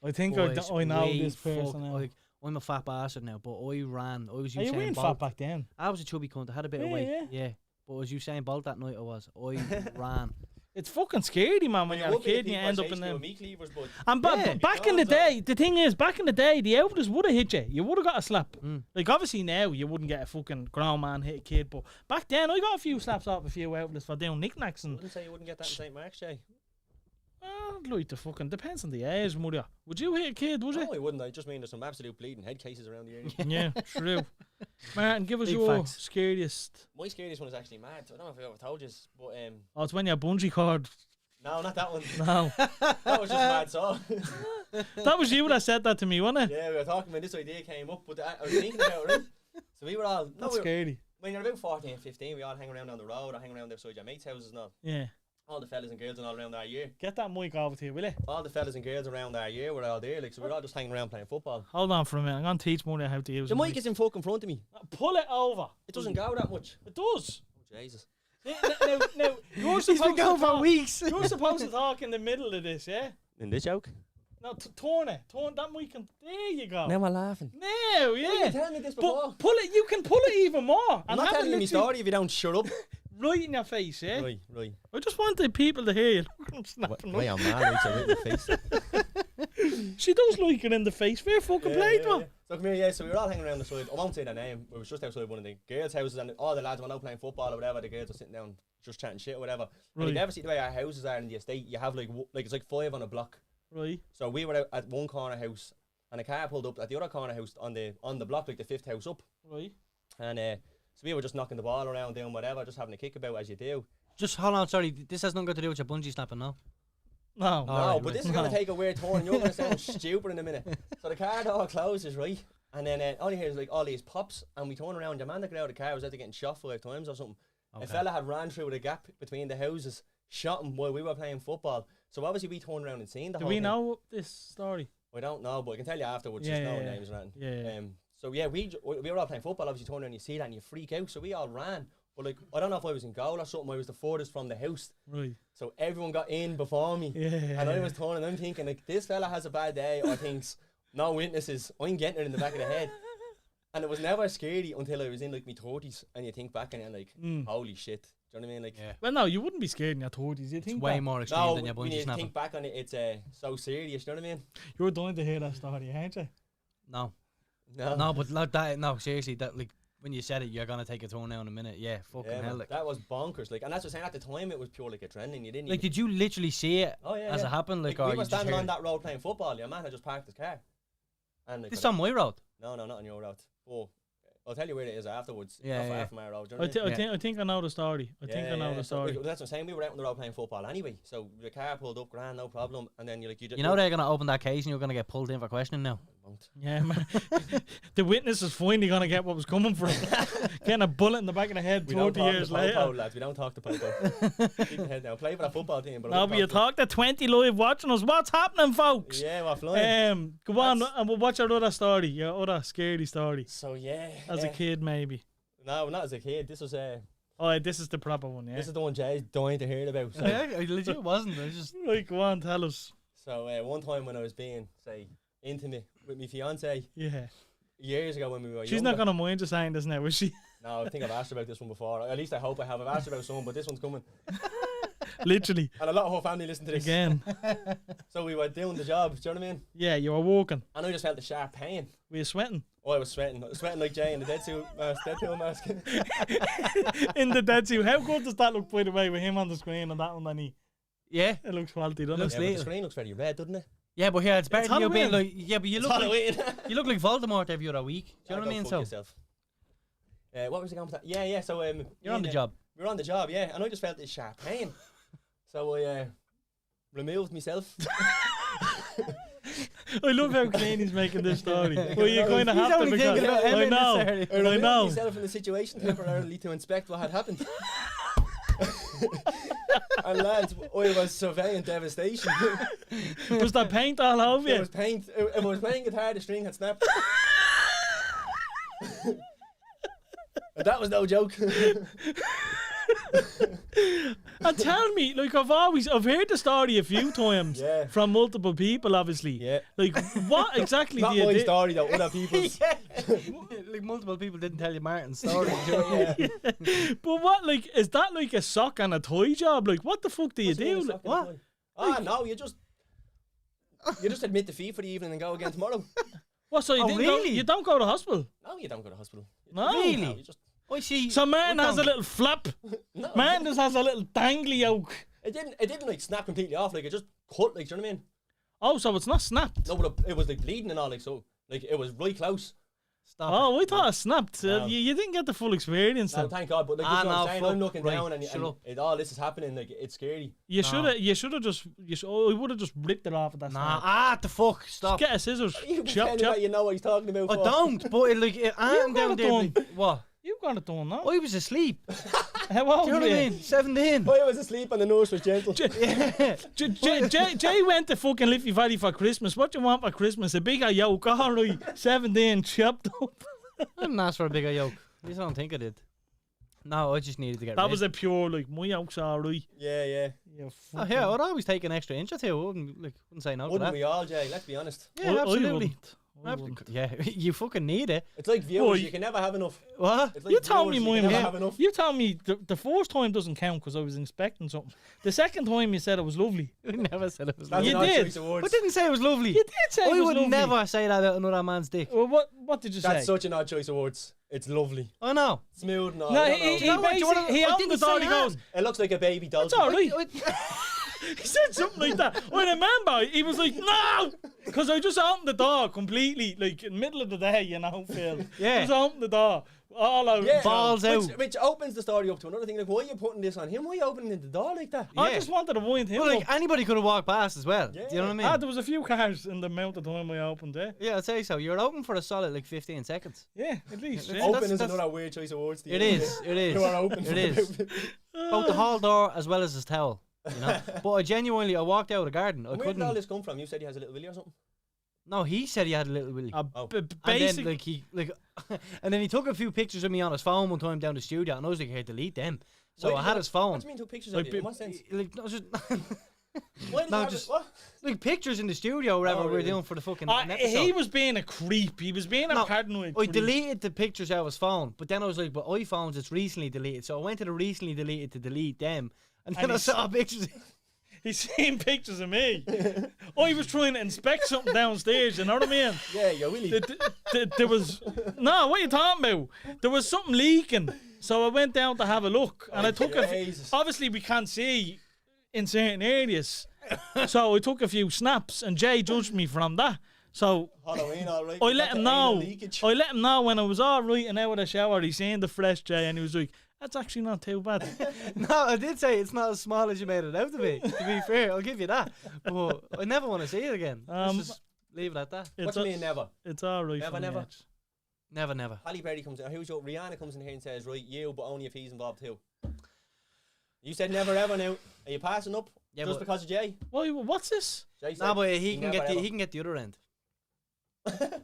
I think Boys, I know we this person now. like, I'm a fat bastard now, but I ran. I was Are you Usain weren't fat Bolt. back then? I was a chubby cunt. I had a bit of Yeah, weight. yeah. But I was Usain Bolt that night. I ran. It's fucking scary, man, when Well, you're a would be kid and you people end up chasing in you them. with meat cleavers, but And Yeah. back in the day, the thing is, back in the day, the elders would have hit you. You would have got a slap. Mm. Like, obviously now, you wouldn't get a fucking grown man hit a kid, but back then, I got a few slaps off a few elders for doing knickknacks I and... wouldn't say you wouldn't get that in St. Mark's, Jay. I'd like to fucking... Depends on the age, mother. Would you hit a kid, would you? No, I wouldn't. I just mean there's some absolute bleeding head cases around the area. Yeah, true. Martin, give us Big your facts. scariest... My scariest one is actually mad. I don't know if I ever told you, but Oh, it's when your bungee cord... no, not that one. No. That was just mad. So That was you that said that to me, wasn't it? yeah, we were talking when this idea came up, but I was thinking about it. Right? So we were all That's we were, scary. when you're about 14, 15, we all hang around on the road or hang around outside your mates' houses and all. Yeah. All the fellas and girls and all around our year. Get that mic over to you, will you? All the fellas and girls around our year were all there, like, so we were all just hanging around playing football. Hold on for a minute. I'm going to teach Mother how to use The the mic is in fucking front of me. Pull it over. It doesn't go that much. It does. Oh, Jesus. Now, you're He's supposed been going to for talk, weeks. You're supposed to talk in the middle of this, yeah? In this joke? No, turn it. Turn that mic. There you go. Now I'm laughing. No, yeah. You tell me this before. Pull it. You can pull it even more. I'm and not have telling it you my literally story if you don't shut up. right in your face, yeah? Right. I just want the people to hear you. Look at him snapping. Wait, I'm mad. Right, so right in the face. She does like it in the face. Fair fucking play to her. So come here, yeah. So we were all hanging around the side. I won't say their name. We was just outside one of the girls' houses, and all the lads were out playing football or whatever. The girls were sitting down, just chatting shit or whatever. And Right. you never see the way our houses are in the estate. You have like it's like 5 on a block. Right. So we were out at one corner house, and a car pulled up at the other corner house on the block, like the 5th house up. Right. And so we were just knocking the ball around, doing whatever, just having a kick about as you do. Just hold on, sorry. This has nothing to do with your bungee snapping, no? No. No, Alright, but right. this is going to take a weird turn. You're going to sound stupid in a minute. So the car door closes, right? And then all you hear is like all these pops, and we turn around. The man that got out of the car was out there getting shot 5 times or something. Okay. A fella had ran through the gap between the houses, shot him while we were playing football. So obviously we turned around and seen the Do whole we thing. know this story? I don't know, but I can tell you afterwards. Yeah, Just no yeah, names or anything. Yeah. So yeah, we were all playing football. Obviously, turn around and you see that and you freak out. So we all ran. But like, I don't know if I was in goal or something. I was the furthest from the house. Right. So everyone got in before me. Yeah. And I was turning. I'm thinking like, this fella has a bad day or thinks no witnesses. I'm getting it in the back of the head. And it was never scary until I was in like my 30s, and you think back and you're like, holy shit. Do you know what I mean? Like, Yeah. Well, no, you wouldn't be scared in your 30s. You It's think way that? more extreme no, than your when bungee you snapping. think back on it, it's so serious. You know what I mean? You're dying to hear that story, aren't you? No. No, No, but like that, no, seriously, that like when you said it, you're gonna take a turn now in a minute. Yeah, fucking Yeah, hell. man, Like, that was bonkers. Like, and that's what I'm saying. At the time, it was pure like adrenaline. You didn't. like, even, did you literally see it oh yeah, as yeah. it happened? Like, we or were you just standing heard on it? that road playing football. Your man had just parked his car. And like, This on my road. no, not on your road. Oh, I'll tell you where it is afterwards. Yeah, Not far yeah. from our road. Do you know I, what I mean? I think I know the story. I think I know the So, story. like, that's what I'm saying. We were out on the road playing football anyway. So the car pulled up, grand, no problem. And then you're like, You know they're gonna open that case and you're gonna get pulled in for questioning now. Yeah, man. The witness is finally gonna get what was coming for him. Getting a bullet in the back of the head We don't 40 talk years to Popo, later. lads. We don't talk to Popo. Keep your head down. Play for a football team. But I Now, wouldn't but you talk talk to 20 live watching us. What's happening, folks? to- Yeah, we're flying. Go on, That's- and we'll watch your other story, your other scary story. So yeah. As a kid, maybe. No, not as a kid. This was Oh, this is the proper one, yeah. this is the one Jay's dying to hear about. So, Yeah, I legit wasn't. I was just Right, go on, tell us. so one time when I was being intimate with my fiance Yeah. years ago when we were She's younger. not gonna mind you saying this now, is she? No, I think I've asked her about this one before. At least I hope I have. I've asked her about someone, but this one's coming. Literally. And a lot of her family listen to this. Again. So we were doing the job. Do you know what I mean? Yeah, you were walking. And I just felt the sharp pain. Were you sweating? Oh, I was sweating. I was sweating like Jay in the Deadpool mask. In the dead suit. How good does that look, by the way, with him on the screen and that underneath? yeah. It looks quality, doesn't Looks it? Yeah, but the Lethal. screen looks very red, doesn't it? Yeah, but here it's better than you being Halloween. like yeah, but you It's look like, Halloween. you look like Voldemort every other week. Do you know Go what I mean? fuck So yourself. What was I going with that? Yeah. So you're on the job. We were on the job, yeah, and I just felt this sharp pain. So I removed myself. I love how clean he's making this story. Well, you kind of He's have to only because thinking about I Emmett know. necessarily. I removed know. myself in the situation temporarily to inspect what had happened. And lads, I was surveying devastation. Was there paint all over There you? was paint. If I was playing guitar, the string had snapped. And that was no joke. And tell me, like I've heard the story a few times Yeah. from multiple people, obviously. Yeah. Like what exactly Not do you my do? story though, other people's. Like multiple people didn't tell you Martin's story. Do you know what I mean? But what, like, is that like a sock and a toy job? Like, what the fuck do you What's the do? name of Like, the what? sock and toy? No, you just admit defeat for the evening and go again tomorrow. What? So you Oh, didn't go, really? you don't go to hospital? No, you don't go to hospital. No. Really? No, you just, I see. So Martin I has a don't- little flap. no, Martin just has a little dangly yoke. it didn't like snap completely off. Like it just cut. Like, do you know what I mean? Oh, so it's not snapped. No, but it was like bleeding and all. Like so, like it was right close. Stop. Oh, I thought it snapped. No. You didn't get the full experience. No, then. thank God. But like Ah, this is what no, I'm saying. fuck. I'm looking Right, down and, shut up. all this is happening. Like it's scary. You should have. You should have just. I would have just ripped it off at that. Nah, the fuck, stop. Get a scissors. You Chop, pretend chop. that you know what he's talking about. I for. don't, but it, like, I'm got down it there. done. Like, what? You got it done, no? I was asleep. How old Do you know were what I you? mean? 17. I was asleep and the nurse was gentle. Jay went to fucking Liffey Valley for Christmas. What do you want for Christmas? A bigger yoke, all right. 17 chopped up. I didn't ask for a bigger yoke. At least I don't think I did. No, I just needed to get That rid. was a pure, like, my house alright. Yeah, yeah. Yeah, Oh, yeah, I'd always take an extra inch or two. I wouldn't say no to Wouldn't that. we all, Jay? Let's be honest. Yeah, absolutely. I wouldn't. Yeah, you fucking need it. It's like viewers. Oi. You can never have enough. What? It's like You told me viewers, you mine can never was- have enough. You told me the first time doesn't count because I was inspecting something. The second time you said it was lovely. I never said it was That's lovely. You an odd did. choice of words. I didn't say it was lovely. You did say I it was would lovely. never say that about another man's dick. Well, what did you That's say? such an odd choice of words. It's lovely. I know. Smooth and all. No, I don't he know. know what, do you wanna- basically he I opened the didn't door. say He goes, It looks like a baby doll. "It's all right." He said something like that. I remember he was like, "No," because I just opened the door completely, like in the middle of the day, you know, Phil. Yeah. Just opened the door, all out. Yeah, Balls out. which opens the story up to another thing. Like, why are you putting this on him? Why are you opening the door like that? I Yeah. just wanted to wind him Well, like up. anybody could have walked past as well. Yeah. Do you know what I mean? Ah, there was a few cars in the amount of time I opened it. Yeah, I'd say so. You're open for a solid like 15 seconds. Yeah, at least. Yeah, Yeah. Oh, Open is that's- another weird choice of words. to It use. is. It is. You are open. It is. Both the hall door as well as his towel. You know? But I walked out of the garden. I Where did couldn't. all this come from? You said he has a little willy or something? No, he said he had a little willy. Oh. And Basic. then and then he took a few pictures of me on his phone one time down the studio, and I was like, "Hey, delete them." So Why I did had you- his phone. What do you mean took pictures Like, of you? In what sense? Like, no, just Why did no, you have just- it? What? like pictures in the studio, or whatever Oh, we were really? doing for the fucking episode. He was being a creep. He was being a No, paranoid. I creep. deleted the pictures out of his phone, but then I was like, "But iPhones, it's recently deleted." So I went to the recently deleted to delete them, and then And I he's- saw pictures. He's seen pictures of me. I was trying to inspect something downstairs, you know what I mean? Yeah, you're willy. There was... No, what are you talking about? There was something leaking. So I went down to have a look. And I took Jesus. Obviously, we can't see in certain areas. So I took a few snaps, and Jay judged me from that. So Halloween, all right. I You let got him the anal know. leakage. I let him know when I was all right and out of the shower. He seen the fresh Jay, and he was like, "That's actually not too bad." No, I did say it's not as small as you made it out to be. To be fair, I'll give you that. But I never want to see it again. Let's just leave it at that. What do you mean never? It's all right. Never, for me, never. actually. Never, never. Halle Berry comes in. Who's your Rihanna comes in here and says, right, you, but only if he's involved too. You said never ever now. Are you passing up? Yeah, just but- because of Jay? Why? What's this? Jay said No, but he can never get the ever. he can get the other end.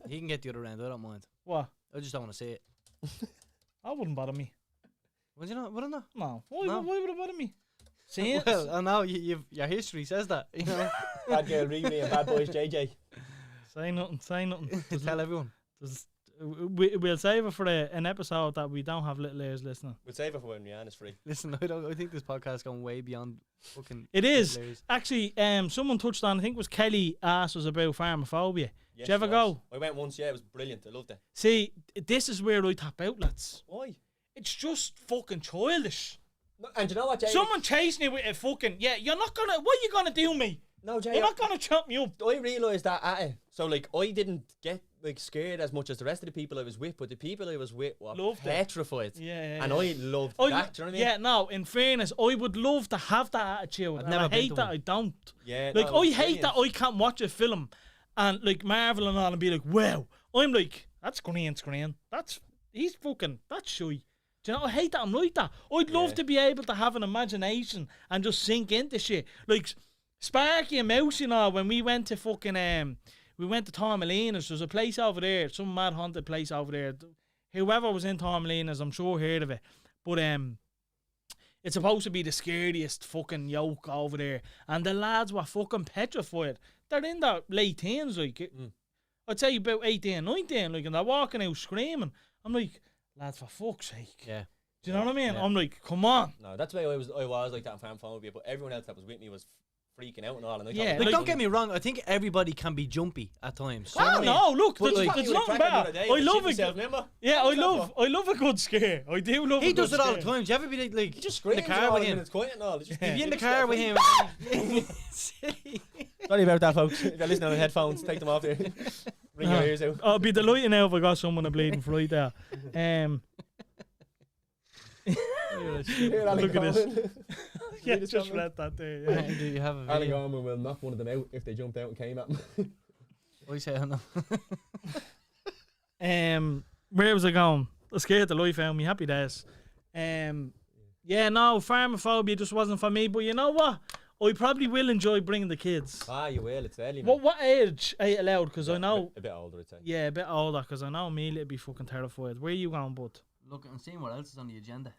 He can get the other end. I don't mind. What? I just don't want to see it. That wouldn't bother me. Would you not? Wouldn't that? No. Why, No. why would it bother me? See it? Well, I know your history says that. You know, Bad girl Riri and bad boys JJ. Say nothing. Say nothing. tell everyone. We'll save it for an episode that we don't have little ears listening. We'll save it for when Rihanna's free. Listen, I think this podcast is going way beyond fucking. It is. hilarious. Actually, someone touched on, I think it was Kelly asked us about pharmophobia. Yes, Did you ever it go? was. I went once, yeah, it was brilliant. I loved it. See, this is where I tap out, lads. Why? It's just fucking childish. No, and you know what, Jay? Someone chasing you with a fucking, you're not gonna, what are you gonna do me? No, Jay. You're not gonna chop me up. I realised that at it. So, like, I didn't get, like, scared as much as the rest of the people I was with, but the people I was with were Loved it. petrified. Yeah. And I loved I, that, do you know what I mean? yeah, no, in fairness, I would love to have that attitude. I've and never I been hate to that one. I don't. Yeah, Like, no, I it was hate that brilliant. I can't watch a film and, like, marvel and all and be like, wow. I'm like, that's green screen. He's fucking, that's shy. Do you know, I hate that I'm like that. I'd love Yeah. to be able to have an imagination and just sink into shit. Like, Sparky and Mouse, you know, when we went to fucking, we went to Tormelinas, there's a place over there, some mad haunted place over there. Whoever was in Tormelinas, I'm sure heard of it. But, it's supposed to be the scariest fucking yoke over there. And the lads were fucking petrified. They're in their late teens, like. I'd say about 18, 19, like, and they're walking out screaming. I'm like, lads, for fuck's sake. Yeah. Do you know what I mean? Yeah. I'm like, come on. No, that's why I was like that in Fanphobia, but everyone else that was with me was freaking out and all. And I Yeah, thought, Like, like- don't get me wrong. I think everybody can be jumpy at times. Oh, no, look, But, there's, like- there's You nothing were cracking bad. the other day, I you love shit it. yourself, remember? Yeah, What was that I love a good scare. I do love He a good does it all the scare. time. Do you ever be like Just in the screams car all with the him? minutes quiet and all. It's just, If you're in the just car with get him. Sorry about that, folks. If you're listening on headphones, take them off there. Bring your ears out. I'll be delighted now if I got someone a bleeding fright there. Here, Alan Look at this. Gorman. Yeah, this just comment? read that there. Yeah. Do you have a Alan video? Gorman will knock one of them out if they jumped out and came at him. I say I know. Where was I going? I scared the life out of me. Happy days. Yeah, no, pharmophobia just wasn't for me. But you know what? I probably will enjoy bringing the kids. Ah, you will. It's early. What age are you allowed? Because I know, A bit older, I'd say. yeah, a bit older. Because I know Amelia would be fucking terrified. Where are you going, bud? Look, I'm seeing what else is on the agenda.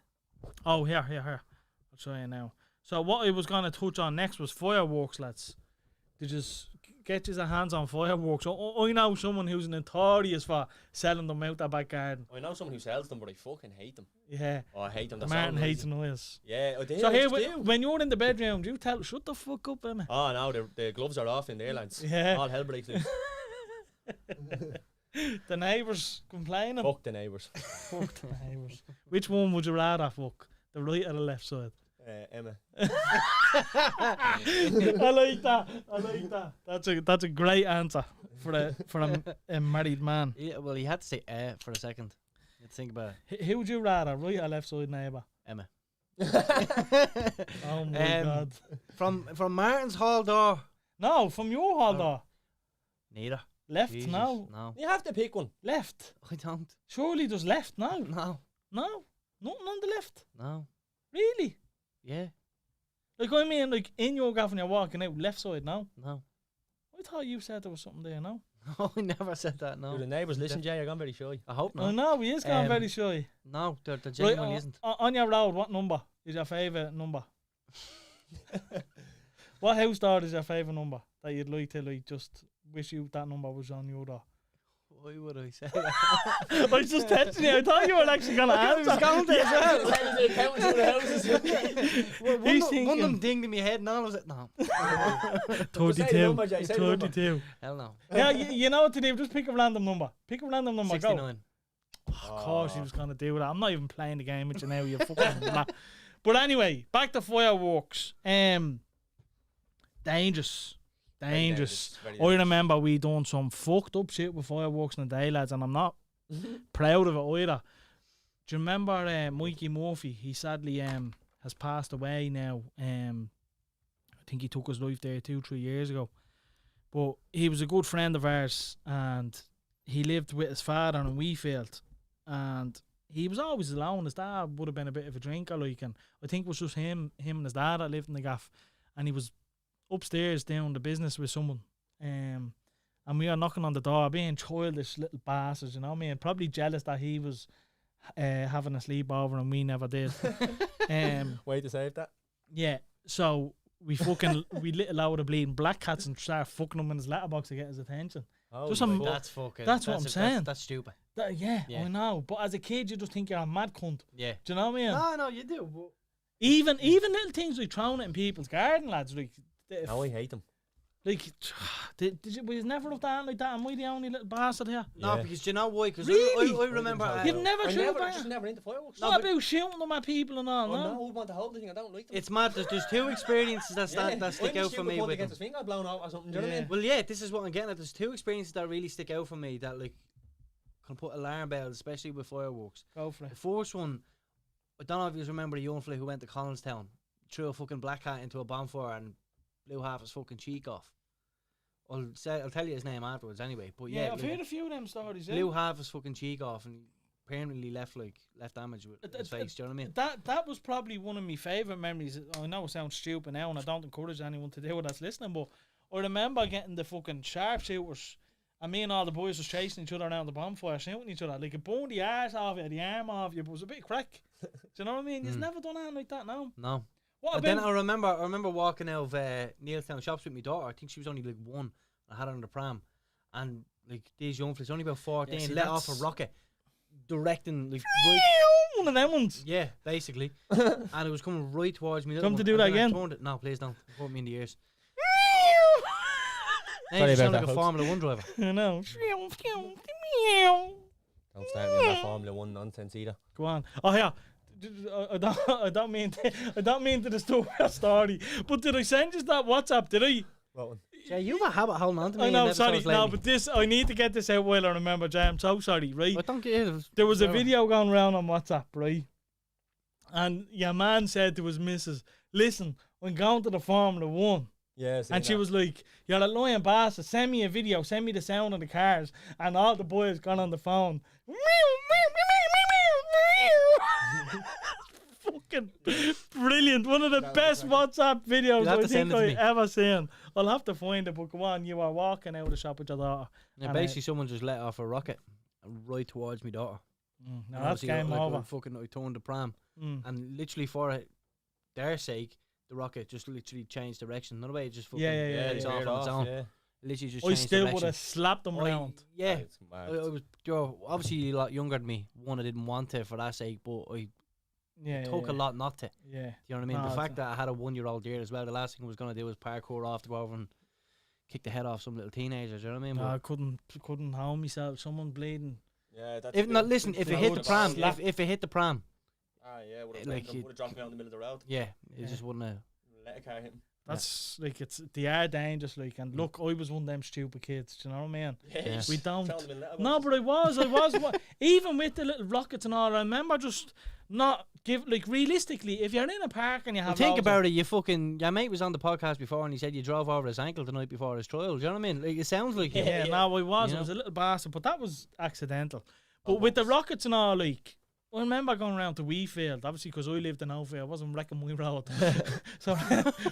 Oh, here. I'll show you now. So what I was going to touch on next was fireworks, lads. Did you get your hands on fireworks? I know someone who's notorious for selling them out their back garden. I know someone who sells them, but I fucking hate them. Yeah. Oh, I hate them. They're Martin so hates noisy. noise. Yeah, I do. So I here, do. when you're in the bedroom, do you tell, shut the fuck up, Emma? Oh no, the gloves are off in the airlines. Yeah. All hell breaks loose. The neighbours complaining. Fuck the neighbours. Fuck the neighbours. Which one would you rather fuck? The right or the left side? Emma. I like that. That's a great answer for a married man. Yeah, well, you had to say for a second. You had to think about it. Who would you rather, right or left side neighbour? Emma. Oh my god. From Martin's hall door. No, from your hall door. Neither. Left, Jesus, no. No. You have to pick one. Left. I don't. Surely there's left, no. No. No. Nothing on the left. No. Really? Yeah. Like, I mean, like, in your gaff when you're walking out, left side, no? No. I thought you said there was something there, no? No, I never said that, no. Do the neighbours listen, Jay? You're gone very shy. I hope Oh, not. no, he is going Um, very shy. No, there Right, genuinely isn't. on your road, what number is your favourite number? What house door is your favourite number that you'd like to, like, just wish you that number was on your door? Why would I say that? I was just testing you. I thought you were actually going to answer. He's One of thinking them dinged in my head and all. I was like, no. 32. Jay, say the number. 32. Hell no. Yeah, you know what to do. Just pick a random number. Pick a random number. Go. 69. Of course he was going to do that. I'm not even playing the game with you now. You fucking blah. But anyway, back to fireworks. Dangerous. Dangerous. Very I remember we done some fucked up shit with fireworks in the day, lads, and I'm not proud of it either. Do you remember Mikey Murphy? He sadly has passed away now. I think he took his life there 2-3 years ago. But he was a good friend of ours, and he lived with his father in Wheatfield, and he was always alone. His dad would have been a bit of a drinker, like, and I think it was just him and his dad that lived in the gaff, and he was upstairs doing the business with someone, and we were knocking on the door, being childish little bastards, you know what I mean? Probably jealous that he was having a sleepover and we never did. Way to save that. Yeah, so we lit a load of bleeding black cats and started fucking him in his letterbox to get his attention. Oh, Just my some- God. That's fucking. That's what I'm saying. That's stupid. Yeah, Yeah. I know. But as a kid, you just think you're a mad cunt. Yeah. Do you know what I mean? No, you do. But Even little things like throwing it in people's garden, lads. Like, No, I hate them. like did you? Was never looked at like that? Am I the only little bastard here? no, Yeah. because do you know why? Because Really? I remember. I You've never I shot never, by just never into fireworks. What about shooting them at people and all? Oh, No. no, I want to hold the thing. I don't like them. It's mad. There's two experiences that stick out for me with with get them. his finger blown off or something. Do you know what I mean? Well, yeah, this is what I'm getting at. There's two experiences that really stick out for me that like can put alarm bells, especially with fireworks. Go for it. The first one, I don't know if you remember the young fella who went to Collinstown, threw a fucking black hat into a bonfire and blew half his fucking cheek off. I'll tell you his name afterwards anyway. But Yeah, yeah, I've heard a few of them stories. blew half his fucking cheek off and permanently left damage with his face. Do you know what I mean? That was probably one of my favourite memories. I know it sounds stupid now, and I don't encourage anyone to do it that's listening, but I remember getting the fucking sharpshooters, and me and all the boys was chasing each other around the bonfire, shooting each other. Like, it burned the arse off you, the arm off you, but it was a bit crack. Do you know what I mean? You've never done anything like that, no? No. What But then about... I remember walking out of Neilstown shops with my daughter. I think she was only like 1. I had her on the pram, and like these young fellas, only about 14, see, let off a that's- rocket, directing like right, One of them ones. yeah, basically, and it was coming right towards me. Do you want me to do that again? No, please don't. Put me in the ears. Sorry Now you sound about like that, a folks. Formula 1 driver. I know. Don't start me on that Formula 1 nonsense either. Go on. Oh yeah. I don't mean to distort your story, but did I send you that WhatsApp? Did I? What one? Yeah, you have a habit holding on to me. I in know, episodes sorry, lately. no, but this I need to get this out while I remember, Jay. I'm so sorry, right? I don't get it. There was a Whatever. video going around on WhatsApp, right? And your man said to his missus, "Listen, I'm going to the Formula 1." Yeah, And she was like, "You're a lying bastard. Send me a video. Send me the sound of the cars." And all the boys got on the phone. Fucking brilliant. One of the best WhatsApp videos You'll have I to send think it to I've me. ever seen. I'll have to find it, but go on. You were walking out of the shop with your daughter. Yeah, and, basically, someone just let off a rocket right towards my daughter. No, And that's obviously, game like, over. I turned the pram. and literally for their sake, the rocket just literally changed direction. Another way, it just fucking Yeah, takes yeah, off veered on its own. yeah. Literally just I changed still would direction. have slapped them round. Yeah, It's mad. I was, you're obviously a lot younger than me. One, I didn't want to for that sake, but I Yeah, took a lot not to. Yeah. You know what I mean? No, The it's fact that I had a 1-year-old there as well, the last thing I was going to do was parkour off to go over and kick the head off some little teenagers. You know what I mean? No, I couldn't hold myself. Someone bleeding. Yeah, that's If the- not, listen, if it I hit the would've pram, slapped- if it hit the pram, would have like dropped me out in the middle of the road. yeah, Yeah. it just wouldn't have. Let a car hit him. That's like they are dangerous. Like, and look, I was one of them stupid kids. Do you know what I mean? Yeah. We don't. Found him in letterbox. No, but I was. Even with the little rockets and all, I remember just not give like realistically. If you're in a park and you have, Think about it. Your mate was on the podcast before and he said you drove over his ankle the night before his trial. Do you know what I mean? Like, it sounds like it. Yeah, no, I was. You I was know? a little bastard, but that was accidental. But with the rockets and all, like, I remember going around to Weefield, obviously because I lived in Ophir, I wasn't wrecking my road. So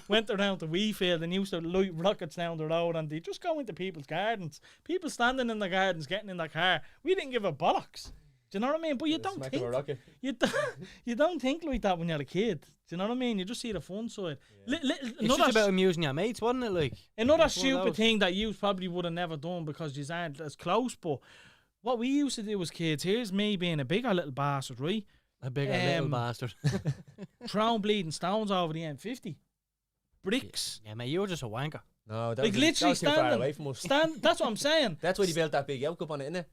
went around to Weefield and used to light rockets down the road, and they just go into people's gardens. People standing in the gardens, getting in their car. We didn't give a bollocks. Do you know what I mean? But you don't Smack him think a rocket. you don't think like that when you're a kid. Do you know what I mean? You just see the fun side. It's Another just about amusing your mates, wasn't it? Like Another It's one of stupid those. thing that you probably would have never done because you aren't as close, but what we used to do as kids, here's me being a bigger little bastard, right? a bigger little Um, bastard. Throwing bleeding stones over the M50. Bricks. Yeah, mate, you were just a wanker. No, that Like was, literally that was too far standing. away from us. That's what I'm saying. That's why they built that big outcup on it, innit?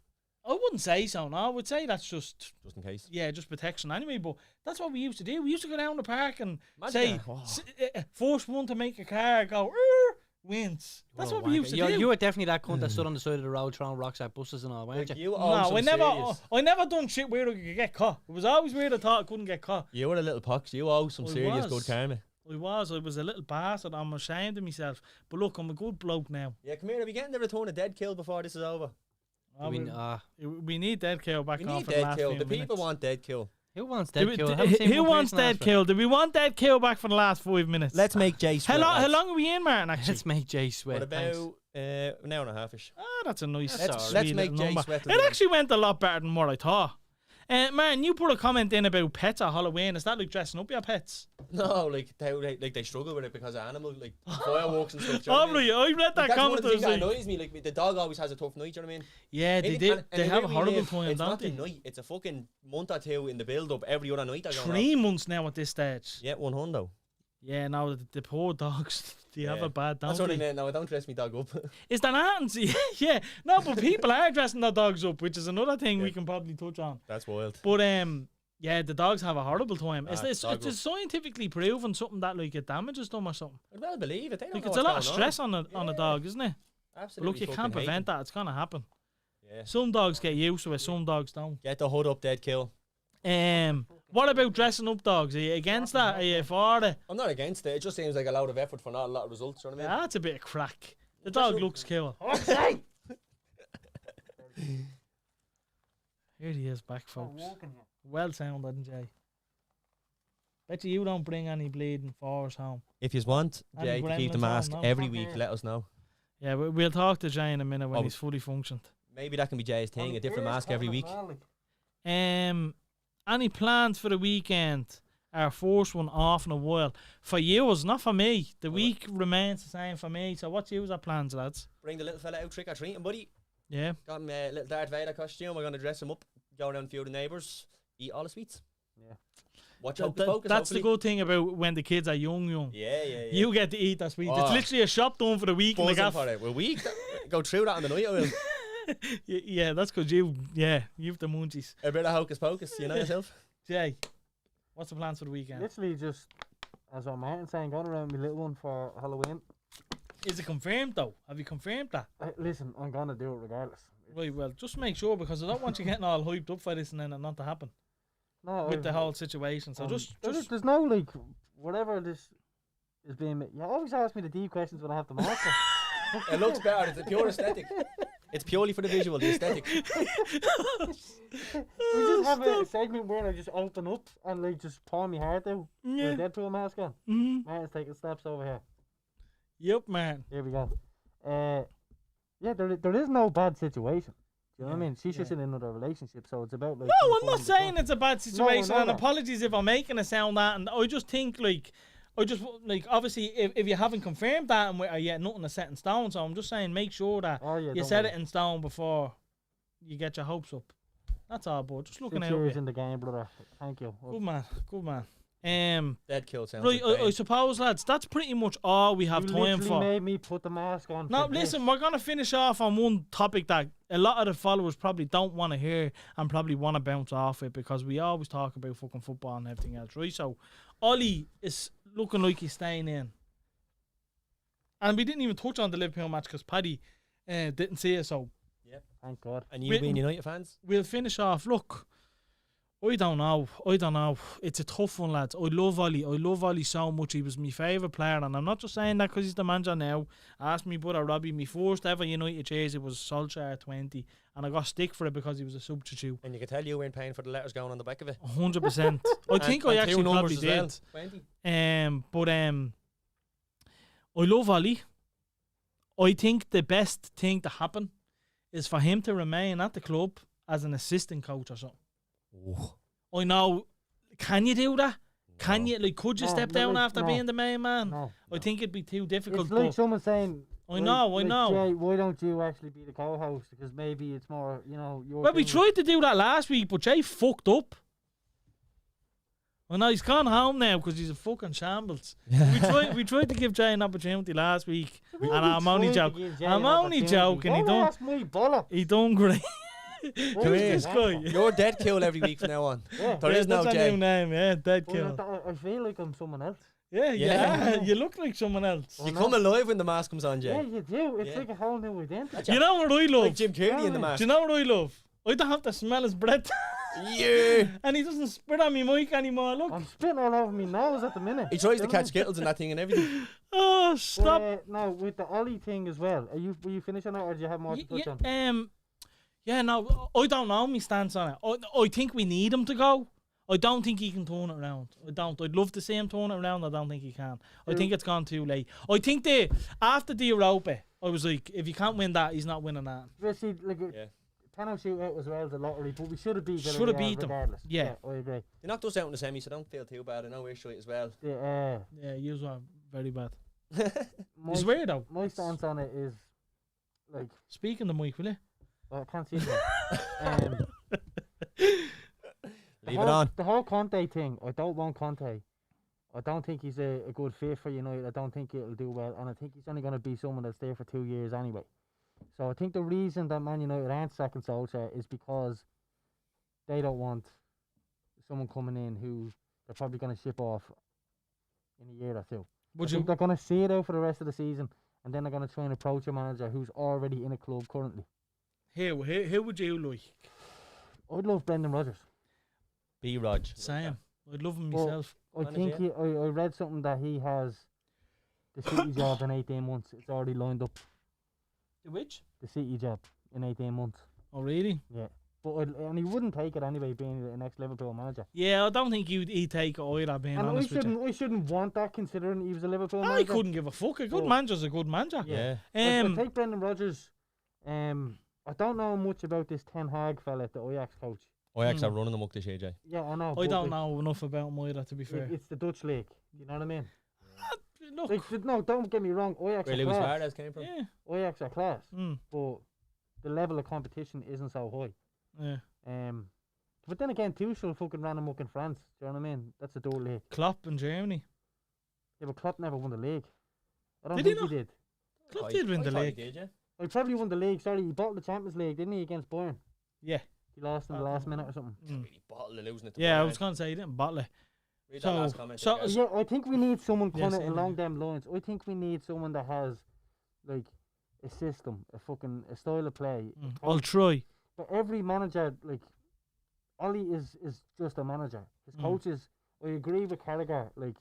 I wouldn't say so, no. I would say that's just, Just in case. yeah, just protection anyway, but that's what we used to do. We used to go down the park and Imagine say, that. Oh. first one to make a car go, "Er," wins. That's what we used to do. You were definitely that cunt that stood on the side of the road throwing rocks at buses and all, weren't Like, you? you No, owe some I never serious. done shit where I could get caught. It was always where I thought I couldn't get caught. You were a little pox. You owe some I serious was. good karma. I was a little bastard. I'm ashamed of myself. But look, I'm a good bloke now. Yeah, come here. Are we getting the return of Deadcool before this is over? We need Deadcool back We on need for the last Deadcool. few The people minutes. want Deadcool. Who wants Do we- Deadcool? Who wants Deadcool? Do we want Deadcool back for the last 5 minutes? Let's make Jay How sweat. long lads. are we in, Martin, actually? Let's make Jay What sweat. about thanks. an hour and a half-ish? That's a nice, Let's- sweet let's make little Jay number. sweat It as well. actually went a lot better than what I thought. Martin, you put a comment in about pets at Halloween. Is that like dressing up your pets? No, like they struggle with it because of animals, like fireworks and stuff. do you know what I mean? I read that Like, that's one comment. of the I things was that like, annoys me. Like the dog always has a tough night. Do you know what I mean? yeah, they And- did. and They the have way a we horrible live, time, It's don't not they? the night. It's a fucking month or two in the build-up every other night. 3 months now at this stage. Yeah, 100. Yeah, no, the poor dogs, they have Yeah. a bad, don't That's what I they? meant. No, I don't dress me dog up. Is that happens? Yeah, no, but people are dressing their dogs up, which is another thing we Yeah. can probably touch on. That's wild. But yeah, the dogs have a horrible time. Is Ah, this dog it's scientifically proven something that like it damages them or something? I'd well believe it. They don't Like know it's a what's lot of going stress on a Yeah. dog, isn't it? But Absolutely. look, you can't fucking hate prevent them. that. It's gonna happen. Yeah. Some dogs get used to it. Some dogs don't. Get the hood up, Deadcool. What about dressing up dogs? Are you against that? Are you for it? I'm not against it. It just seems like a lot of effort for not a lot of results. You know what I mean? Yeah, that's a bit of crack. The dog up. looks cool. Here he is back, folks. Well sounded, Jay. Bet you don't bring any bleeding fours home. If you want And Jay to keep the gremlins mask on, no? every week, let us know. Yeah, we'll talk to Jay in a minute when Oh. he's fully functioned. Maybe that can be Jay's thing, a different mask every week. Any plans for the weekend? Our first one off in a while. For you, not for me. The week remains the same for me. So what's your plans, lads? Bring the little fella out trick or treating, buddy. Yeah. Got him a little Darth Vader costume. We're going to dress him up, go around a few of the neighbours, eat all the sweets. Yeah. Watch out, focus. That's the hopefully. good thing about when the kids are young. Yeah, yeah, yeah. You get to eat that sweet. It's Oh. literally a shop done for the week and the Buzzing gaff. for it. Well, we go through that on the night. I will. Yeah, that's because you've the munchies. A bit of hocus pocus, you know yourself. Jay, what's the plans for the weekend? Literally just, as what Martin's saying, going around my little one for Halloween. Is it confirmed though? Have you confirmed that? Listen, I'm gonna do it regardless. Right, well, just make sure because I don't want you getting all hyped up for this and then it not to happen No, with the whole situation. So just there's no like whatever this is being. You always ask me the deep questions when I have to answer. It looks better. It's a pure aesthetic. It's purely for the visual, the aesthetic. We just have a segment where I just open up and like just pour my heart out yeah. with a Deadpool mask on. Mm-hmm. Martin's taking steps over here. Yep, man. Here we go. Yeah, there is no bad situation. Do you know what I mean? She's just in another relationship, so it's about like. No, I'm not saying it's a bad situation, know and that. apologies if I'm making it sound that. And I just think obviously if you haven't confirmed that and nothing is set in stone, so I'm just saying make sure that you don't set worry. it in stone before you get your hopes up. That's all, but just looking 6 out. years in the game, brother. Thank you. Good man. Deadcool sounds Right, like I suppose, lads, that's pretty much all we have You time literally for. made me put the mask on. Now, for listen, this. we're going to finish off on one topic that a lot of the followers probably don't want to hear and probably want to bounce off it, because we always talk about fucking football and everything else, right? So, Ollie is looking like he's staying in. And we didn't even touch on the Liverpool match because Paddy didn't see it, so Thank God. And you being United fans? we'll finish off. Look, I don't know. It's a tough one, lads. I love Ollie so much. He was my favourite player, and I'm not just saying that because he's the manager now. Ask me brother Robbie, my first ever United jersey was Solskjaer 20, and I got stick for it because he was a substitute. And you can tell you weren't paying for the letters going on the back of it. 100%. I think I and actually two probably numbers as well. did. 20. But I love Ollie. I think the best thing to happen is for him to remain at the club as an assistant coach or something. Oh. I know. Can you do that? Can you? Like, could you No, step no, down like, after no. being the main man? No. I think it'd be too difficult. It's like But someone saying. I know. Jay, why don't you actually be the co-host? Because maybe it's more, your. Well, we thing. tried to do that last week, but Jay fucked up. I know he's gone home now because he's a fucking shambles. we tried to give Jay an opportunity last week, and I'm only joking. I'm only joking. He Don't done. ask me, bollocks. He done great. Who's this guy? You're Deadcool every week from now on. Yeah. There is no that's a Jay. new name, yeah, Well, Deadcool. I feel like I'm someone else. Yeah, Yeah. you look like someone else. You come alive when the mask comes on, Jay. Yeah, you do. It's Yeah. like a whole new identity. You know what I love? Like Jim Carrey in the Do mask. you know what I love? I don't have to smell his breath. Yeah. And he doesn't spit on me mic anymore, look. I'm spitting all over me nose at the minute. He tries to Do you know catch skittles and that thing and everything. Oh, what I stop. mean? Now, with the Ollie thing as well, were you finished on it or do you have more to touch on? Yeah, no, I don't know my stance on it. I think we need him to go. I don't think he can turn it around. I don't. I'd love to see him turn it around. I don't think he can. I think it's gone too late. I think after the Europa, I was like, if you can't win that, he's not winning that. Well, see, like, Yeah. penalty shootout as well as a lottery, but we should have beat Should have Villarreal beat them. regardless. Yeah. I agree. They knocked us out in the semi, so don't feel too bad. I know we're shite as well. Yeah, Yeah, you are very bad. my, It's weird though. my stance on it is, like, Speaking the mic, will you? I can't see it. Leave it on. The whole Conte thing, I don't want Conte. I don't think he's a good fit for United. I don't think it'll do well. And I think he's only going to be someone that's there for 2 years anyway. So I think the reason that Man United aren't sacking Solskjaer is because they don't want someone coming in who they're probably going to ship off in a year or two. I think they're going to see it out for the rest of the season, and then they're going to try and approach a manager who's already in a club currently. Who would you like? I'd love Brendan Rodgers. B. Rog. Sam. I'd love him Well, myself. I think I read something that he has the City job in 18 months. It's already lined up. The which? The City job in 18 months. Oh, really? Yeah. But and he wouldn't take it anyway, being the next Liverpool manager. Yeah, I don't think he'd take it either, being And honest with you. I shouldn't want that considering he was a Liverpool I manager. couldn't give a fuck. A good Oh. manager's a good manager. Yeah. I'd take Brendan Rodgers. I don't know much about this Ten Hag fella, the Ajax coach. Ajax are running them up this year, Jay. Yeah, I know. I but don't know enough about him either, to be fair. It's the Dutch league. You know what I mean? Look, Like, no, don't get me wrong. Ajax Where are Luis class. Suarez came from. yeah. Ajax are class. Mm, But the level of competition isn't so high. yeah. But then again, Tuchel fucking ran amok in France. Do you know what I mean? That's a dual league. Klopp in Germany. Yeah, but Klopp never won the league. I don't Did he think he not? did. Klopp did win the I thought he league. did, yeah. He probably won the league. Sorry, he bottled the Champions League, didn't he, against Bayern? Yeah. He lost in the last minute or something. Mm. Really bottled it, losing it to Yeah, I Bayern. was going to say he didn't bottle it. Read So- that last comment. so- there, guys. Yeah, I think we need someone Yeah, kind of same along here. them lines. I think we need someone that has, like, a system, a style of play. Mm. I'll try. But every manager, like, Ollie is just a manager. His Mm. coaches, I agree with Carragher. Like,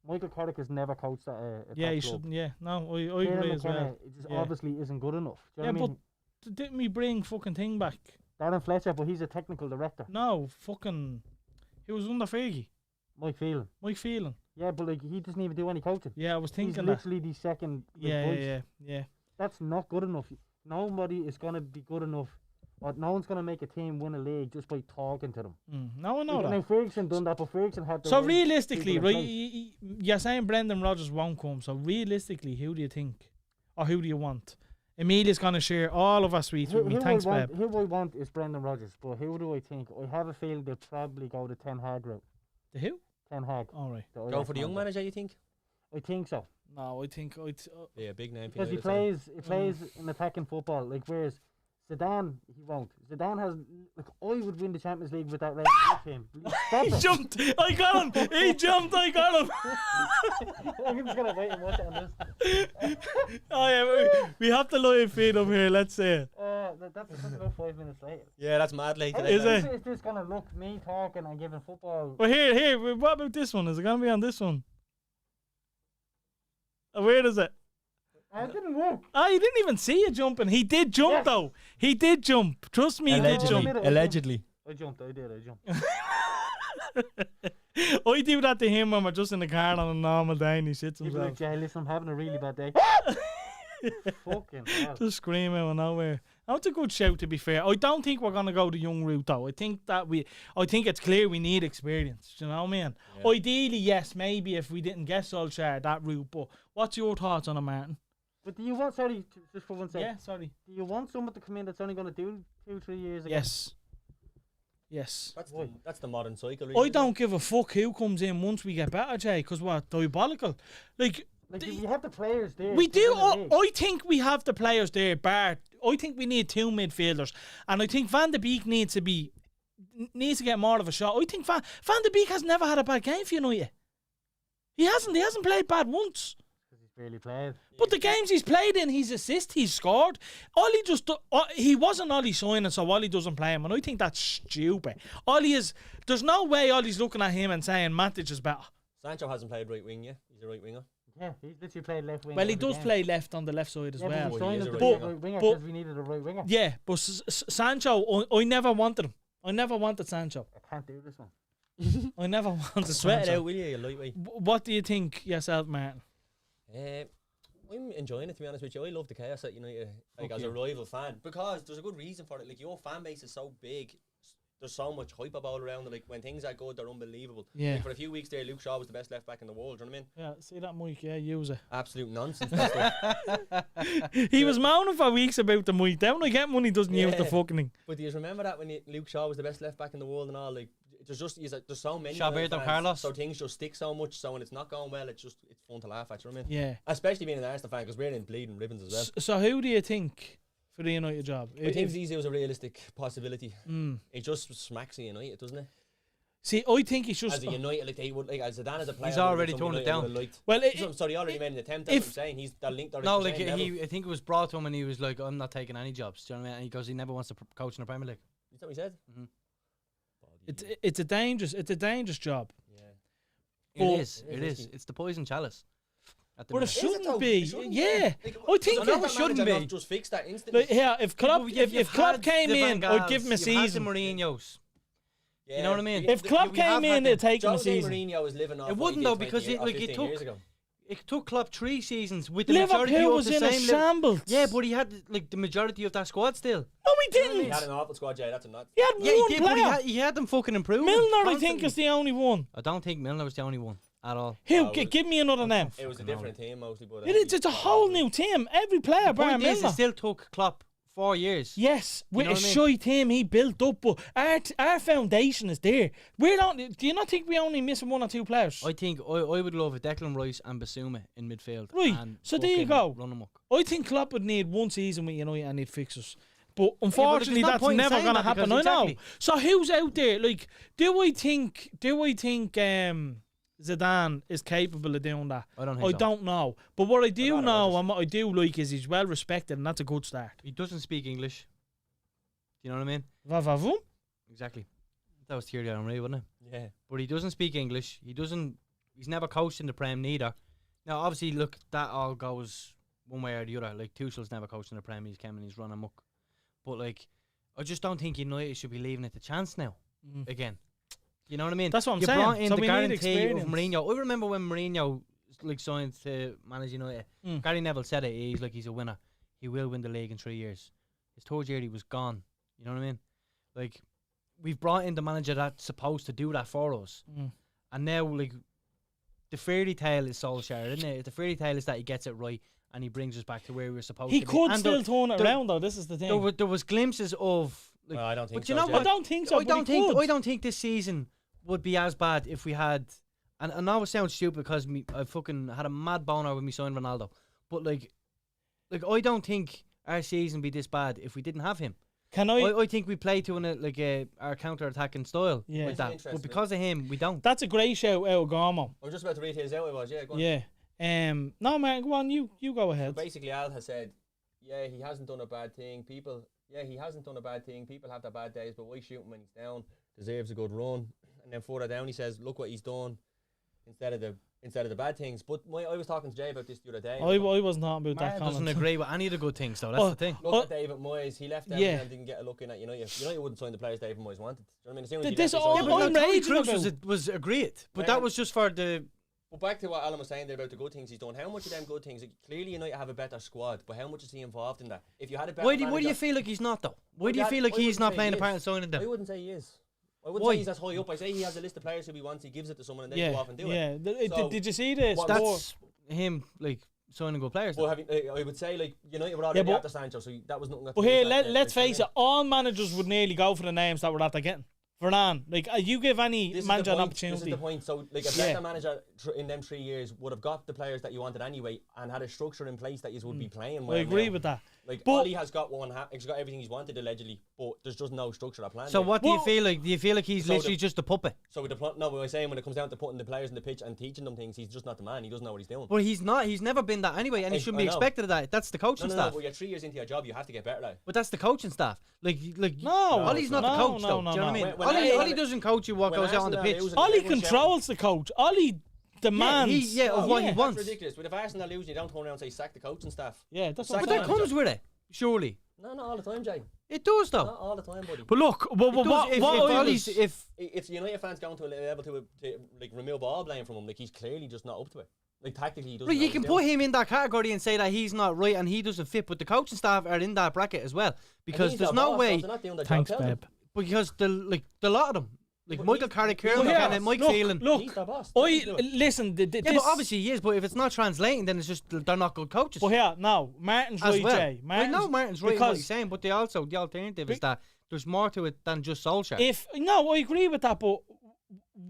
Michael Carragher's never coached at a Yeah, top he club. shouldn't. Yeah, no, I Kieran agree as McKenna, well. it just Yeah. obviously isn't good enough. Do you Yeah, know what I mean? Didn't we bring fucking thing back? Darren Fletcher, but he's a technical director. No, fucking. He was under Fergie. Mike Phelan. Mike Phelan. Yeah, but like he doesn't even do any coaching. Yeah, I was He's thinking that. literally the second. Like, Yeah, voice. yeah. That's not good enough. Nobody is gonna be good enough But no one's going to make a team win a league just by talking to them. No, I know I mean, that. Ferguson done that, but Ferguson had the So right realistically, people in right, place. you're saying Brendan Rodgers won't come. So realistically, who do you think, or who do you want? Emilia's gonna share all of our sweets with me. Thanks, babe. Who I want is Brendan Rodgers, but who do I think? I have a feeling they'll probably go the Ten Hag route. The who? Ten Hag. All right. Go for the young manager, you think? I think so. No, I think Yeah, big name. Because he plays in attacking football. Like, whereas Zidane, he won't. Zidane has, like, I would win the Champions League with that Real Madrid team. Stop he it. jumped. I got him. He jumped. I got him. I'm just gonna wait and watch it on this. Oh yeah, we have the live feed up here. Let's say. That's about 5 minutes later. Yeah, that's mad late How today. Is is it? Is this gonna look me talking and giving football? Well, here. What about this one? Is it gonna be on this one? Where is it? I didn't work. Ah, you didn't even see it jumping. He did jump Yes. though. He did jump. Trust me, he did jump. Allegedly. I jumped. I did. I do that to him when we're just in the car on a normal day and he sits People himself. like, Jay, listen, I'm having a really bad day. Fucking hell. Just scream out of nowhere. That's a good shout, to be fair. I don't think we're gonna go the young route though. I think it's clear we need experience. Do you know what I mean? Yeah. Ideally, yes, maybe if we didn't get Solskjaer that route. But what's your thoughts on it, Martin? But do you want, sorry, just for one second. Yeah, sorry. Do you want someone to come in that's only going to do 2-3 years again? Yes. That's the modern cycle. I don't give a fuck who comes in once we get better, Jay, because we're diabolical. Like you have the players there. we to do. win a league. I think we have the players there, Bart. I think we need 2 midfielders, and I think Van de Beek needs to get more of a shot. I think Van de Beek has never had a bad game for United. He hasn't. He hasn't played bad once. He's barely played. But the games he's played in, he's assisted, he's scored. Ollie he wasn't Ollie signing, so Ollie doesn't play him, and I think that's stupid. There's no way Ollie's looking at him and saying Matic is better. Sancho hasn't played right wing yet. He's a right winger. Yeah, he's literally played left wing. Well, he every does game. play left on the left side as Yeah, well. but we Well, he signed is him a to right be a winger. right winger But- because we needed a right winger. Yeah, but Sancho, I never wanted him. I never wanted Sancho. I can't do this one. I never wanted Sweat it Sancho. out, will you lightweight? What do you think yourself, Martin? I'm enjoying it, to be honest with you. I love the chaos at United, like Fuck as you. a rival fan, because there's a good reason for it. Like, your fan base is so big. There's so much hype about around it. Like, when things are good, they're unbelievable. Yeah. Like, for a few weeks there, Luke Shaw was the best left back in the world. Do you know what I mean? Yeah, see that mic, yeah, use it. Absolute nonsense. that stuff. He was moaning for weeks about the mic. Then when I get money, doesn't use the Yeah. fucking thing. But do you remember that when Luke Shaw was the best left back in the world and all? Like, there's so many. Shaw United beat up fans, Carlos. So things just stick so much. So when it's not going well, it's fun to laugh at. You know what I mean? Yeah. Especially being an Arsenal fan, because we're in bleeding ribbons as well. So who do you think for the United job? I think Zizou was a realistic possibility. Mm. It just smacks of United, doesn't it? See, I think he's just. As a United, like, they would, like, as Zidane as a player, He's already torn it down. Well, So he already made an attempt. That's what I'm saying. He's they're linked. No, like I think it was brought to him and he was like, "I'm not taking any jobs." Do you know what I mean? And he goes, he never wants to coach in the Premier League. Is that what he said? Mhm. it's a dangerous job. Yeah. But- It is. It's the poison chalice. At the But it minute. shouldn't be. Yeah. I think it shouldn't be. Just fix that instantly. Like, yeah, if Klopp, You've if Klopp had came the in, Van I'd give him a Gaals, you've had the season. Mourinho's. Yeah. You know what I mean? If Klopp we have came had in, them. they'd take him a Jose season. Mourinho was living off It what wouldn't he though, did because 20 it or like 15 it took years ago. it took Klopp 3 seasons with the majority Liverpool of was the in a same. shambles. Yeah, but he had like the majority of that squad still. No, he He didn't. had an awful squad, Jay. That's a nut. He had Yeah, one he did, but player. he had them fucking improving. Milner, I think, constantly. is the only one. I don't think Milner was the only one at all. Who? Oh, Give me another name. It was a different team mostly, but It's a whole new team. Every player, The bar point is, Milner. it still took Klopp 4 years. Yes, with know a what I mean? shy team he built up, but our foundation is there. Do you not think we only missing 1 or 2 players? I think I would love a Declan Rice and Basuma in midfield. Right, and so there you fucking go. Run amok. I think Klopp would need 1 season with United and he'd fix us. But there's unfortunately, no that's point in never saying going to that happen. I because know. exactly. So who's out there? Like, do I think Zidane is capable of doing that? I don't think so. don't know. But what I do rather know Rodgers. and what I do like is he's well respected, and that's a good start. He doesn't speak English. Do you know what I mean? Va-va-voom. Exactly. That was Thierry Henry, wasn't it? yeah. But he doesn't speak English. He's never coached in the Prem neither. Now, obviously, look, that all goes one way or the other. Like, Tuchel's never coached in the Prem. He's come and he's run amok. But, like, I just don't think United should be leaving it to chance now. Again. You know what I mean? That's what I'm you saying. brought in So the we need guarantee of experience. Mourinho. I remember when Mourinho like signed to manage United. Mm. Gary Neville said it. He's a winner. He will win the league in 3 years. His third year he was gone. You know what I mean? Like, we've brought in the manager that's supposed to do that for us. And now, like, the fairy tale is Solskjaer, isn't it? The fairy tale is that he gets it right and he brings us back to where we were supposed to be. He could And still turn it around, though. This is the thing. there was glimpses of... Like, No, I don't think but so. you know Jay. what? I don't think so. I don't think this season would be as bad if we had... And I know it sounds stupid because I fucking had a mad boner when we signed Ronaldo. But, like I don't think our season would be this bad if we didn't have him. I think we play to our counter-attacking style with that. But because of him, we don't. That's a great shout out of Gormo. I was just about to read his out. Go on. Yeah. No, man, go on. You go So ahead. basically, Al has said, yeah, he hasn't done a bad thing. He hasn't done a bad thing. People have their bad days, but why shoot him when he's down? Deserves a good run. And then further down, he says, look what he's done instead of the bad things. But I was talking to Jay about this the other day. I wasn't talking about that Martin doesn't comment. agree with any of the good things, though. That's the thing. Look at David Moyes. He left Everton and didn't get a look in at United. United wouldn't sign the players David Moyes wanted. Do you know what I mean? As soon as he This left, he all- signed all- them. I'm Tony raging Kroos about- was agreed. But Yeah. that was just for the... But back to what Alan was saying there about the good things he's done. How much of them good things? Like, clearly, United have a better squad, but how much is he involved in that? If you had a better Why do you manager- feel like he's not, though? Why do you That- feel like I he's wouldn't not say playing he a part in is. signing them? I wouldn't say he is. I wouldn't Why? say he's as high up. I say he has a list of players who he wants. He gives it to someone and they go off and do it. Yeah. So, Did you see this? what- That's him, like, signing good players. Well, though. I would say like United were already but- after Sancho, so that was nothing. But here, let's face it. All managers would nearly go for the names that were after getting. Varane, like you give any manager an opportunity. This is the point. So, like, a better manager in them 3 years would have got the players that you wanted anyway, and had a structure in place that you would be playing. I agree with that. Like, But- Ollie has got he's got everything he's wanted allegedly, but there's just no structure or plan. So there. what do you feel like? Do you feel like he's So literally just a puppet? So with the no, what I'm saying, when it comes down to putting the players in the pitch and teaching them things, he's just not the man. He doesn't know what he's doing. Well, he's not. He's never been that anyway, and he shouldn't be I know. expected of that. That's the coaching No, staff. but you're 3 years into your job, you have to get better at it. But that's the coaching staff. Like No, Ollie's not the no, coach, no, though. no, Do you know no. what I mean? When Ollie Arsenal- doesn't coach you what when goes out on the Arsenal pitch. are losing, Ollie everyone's controls the coach. Ollie demands. of what he That's wants. ridiculous. But if Arsenal are losing, you don't turn around and say sack the coaching staff. Yeah, that's Sack what But I'm that saying. the comes with it, surely. No, not all the time, Jay. It does, though. Not all the time, buddy. But look, It does, if Ollie's, if If United fans going to a level to like remove all blame from him, like he's clearly just not up to it. Like tactically, he doesn't. right, know you what can he's put doing. him in that category and say that he's not right and he doesn't fit, but the coaching staff are in that bracket as well And because he's there's their no boss, way. so they're not doing their Thanks, job, tell babe. them. Because the lot of them, like But Michael he's- Carrick, he's Kieran the McKenna, boss. Mike Look, Phelan. look. He's their boss. I Let him do it. listen. Yeah, This, but obviously he is. But if it's not translating, then it's just they're not good coaches. But here, no, Martin's as right, well. Jay. I know Martin's right in what because he's saying, but the alternative is that there's more to it than just Solskjaer. I agree with that, but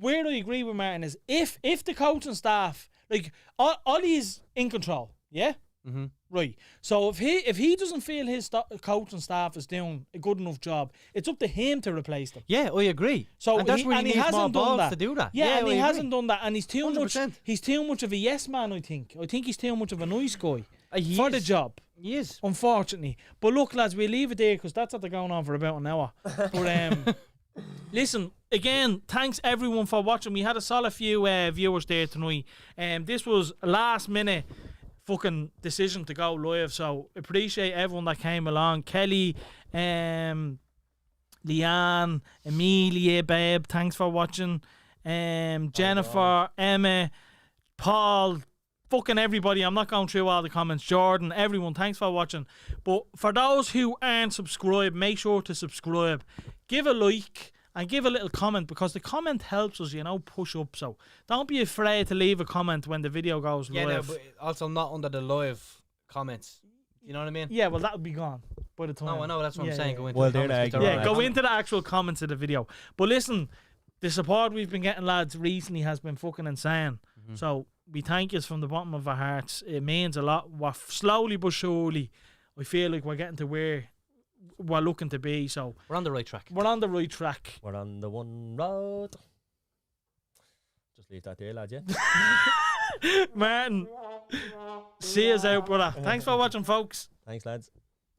where I agree with Martin is if the coaching staff, like Ollie's in control, yeah, Mhm. right. So if he doesn't feel his coaching staff is doing a good enough job, it's up to him to replace them. Yeah, I agree. So and that's where he needs more hasn't done balls that to do that. Yeah, and I he agree. hasn't done that, and he's too 100%. much. He's too much of a yes man. I think he's too much of a nice guy He for the is. job. He is. Unfortunately, but look, lads, we leave it there because that's after going on for about an hour. But listen, again, thanks everyone for watching. We had a solid few viewers there tonight. This was a last minute fucking decision to go live, so appreciate everyone that came along. Kelly, Leanne, Amelia, babe, thanks for watching. Jennifer, Emma, Paul, fucking everybody. I'm not going through all the comments. Jordan, everyone, thanks for watching. But for those who aren't subscribed, make sure to subscribe. Give a like and give a little comment because the comment helps us, push up. So don't be afraid to leave a comment when the video goes Yeah, no, live. but also not under the live comments. You know what I mean? Yeah, well, that would be gone by the time. No, I know. That's what I'm saying. Go into Well, the they're comments, not but Yeah, they're go alright. into the actual comments of the video. But listen, the support we've been getting, lads, recently has been fucking insane. So we thank you from the bottom of our hearts. It means a lot. We're slowly but surely, I feel like we're getting to where we're looking to be. So We're on the right track. we're on the right track. We're on the one road. Just leave that there, lad. Yeah. Martin, see us out, brother. Thanks for watching, folks. Thanks, lads.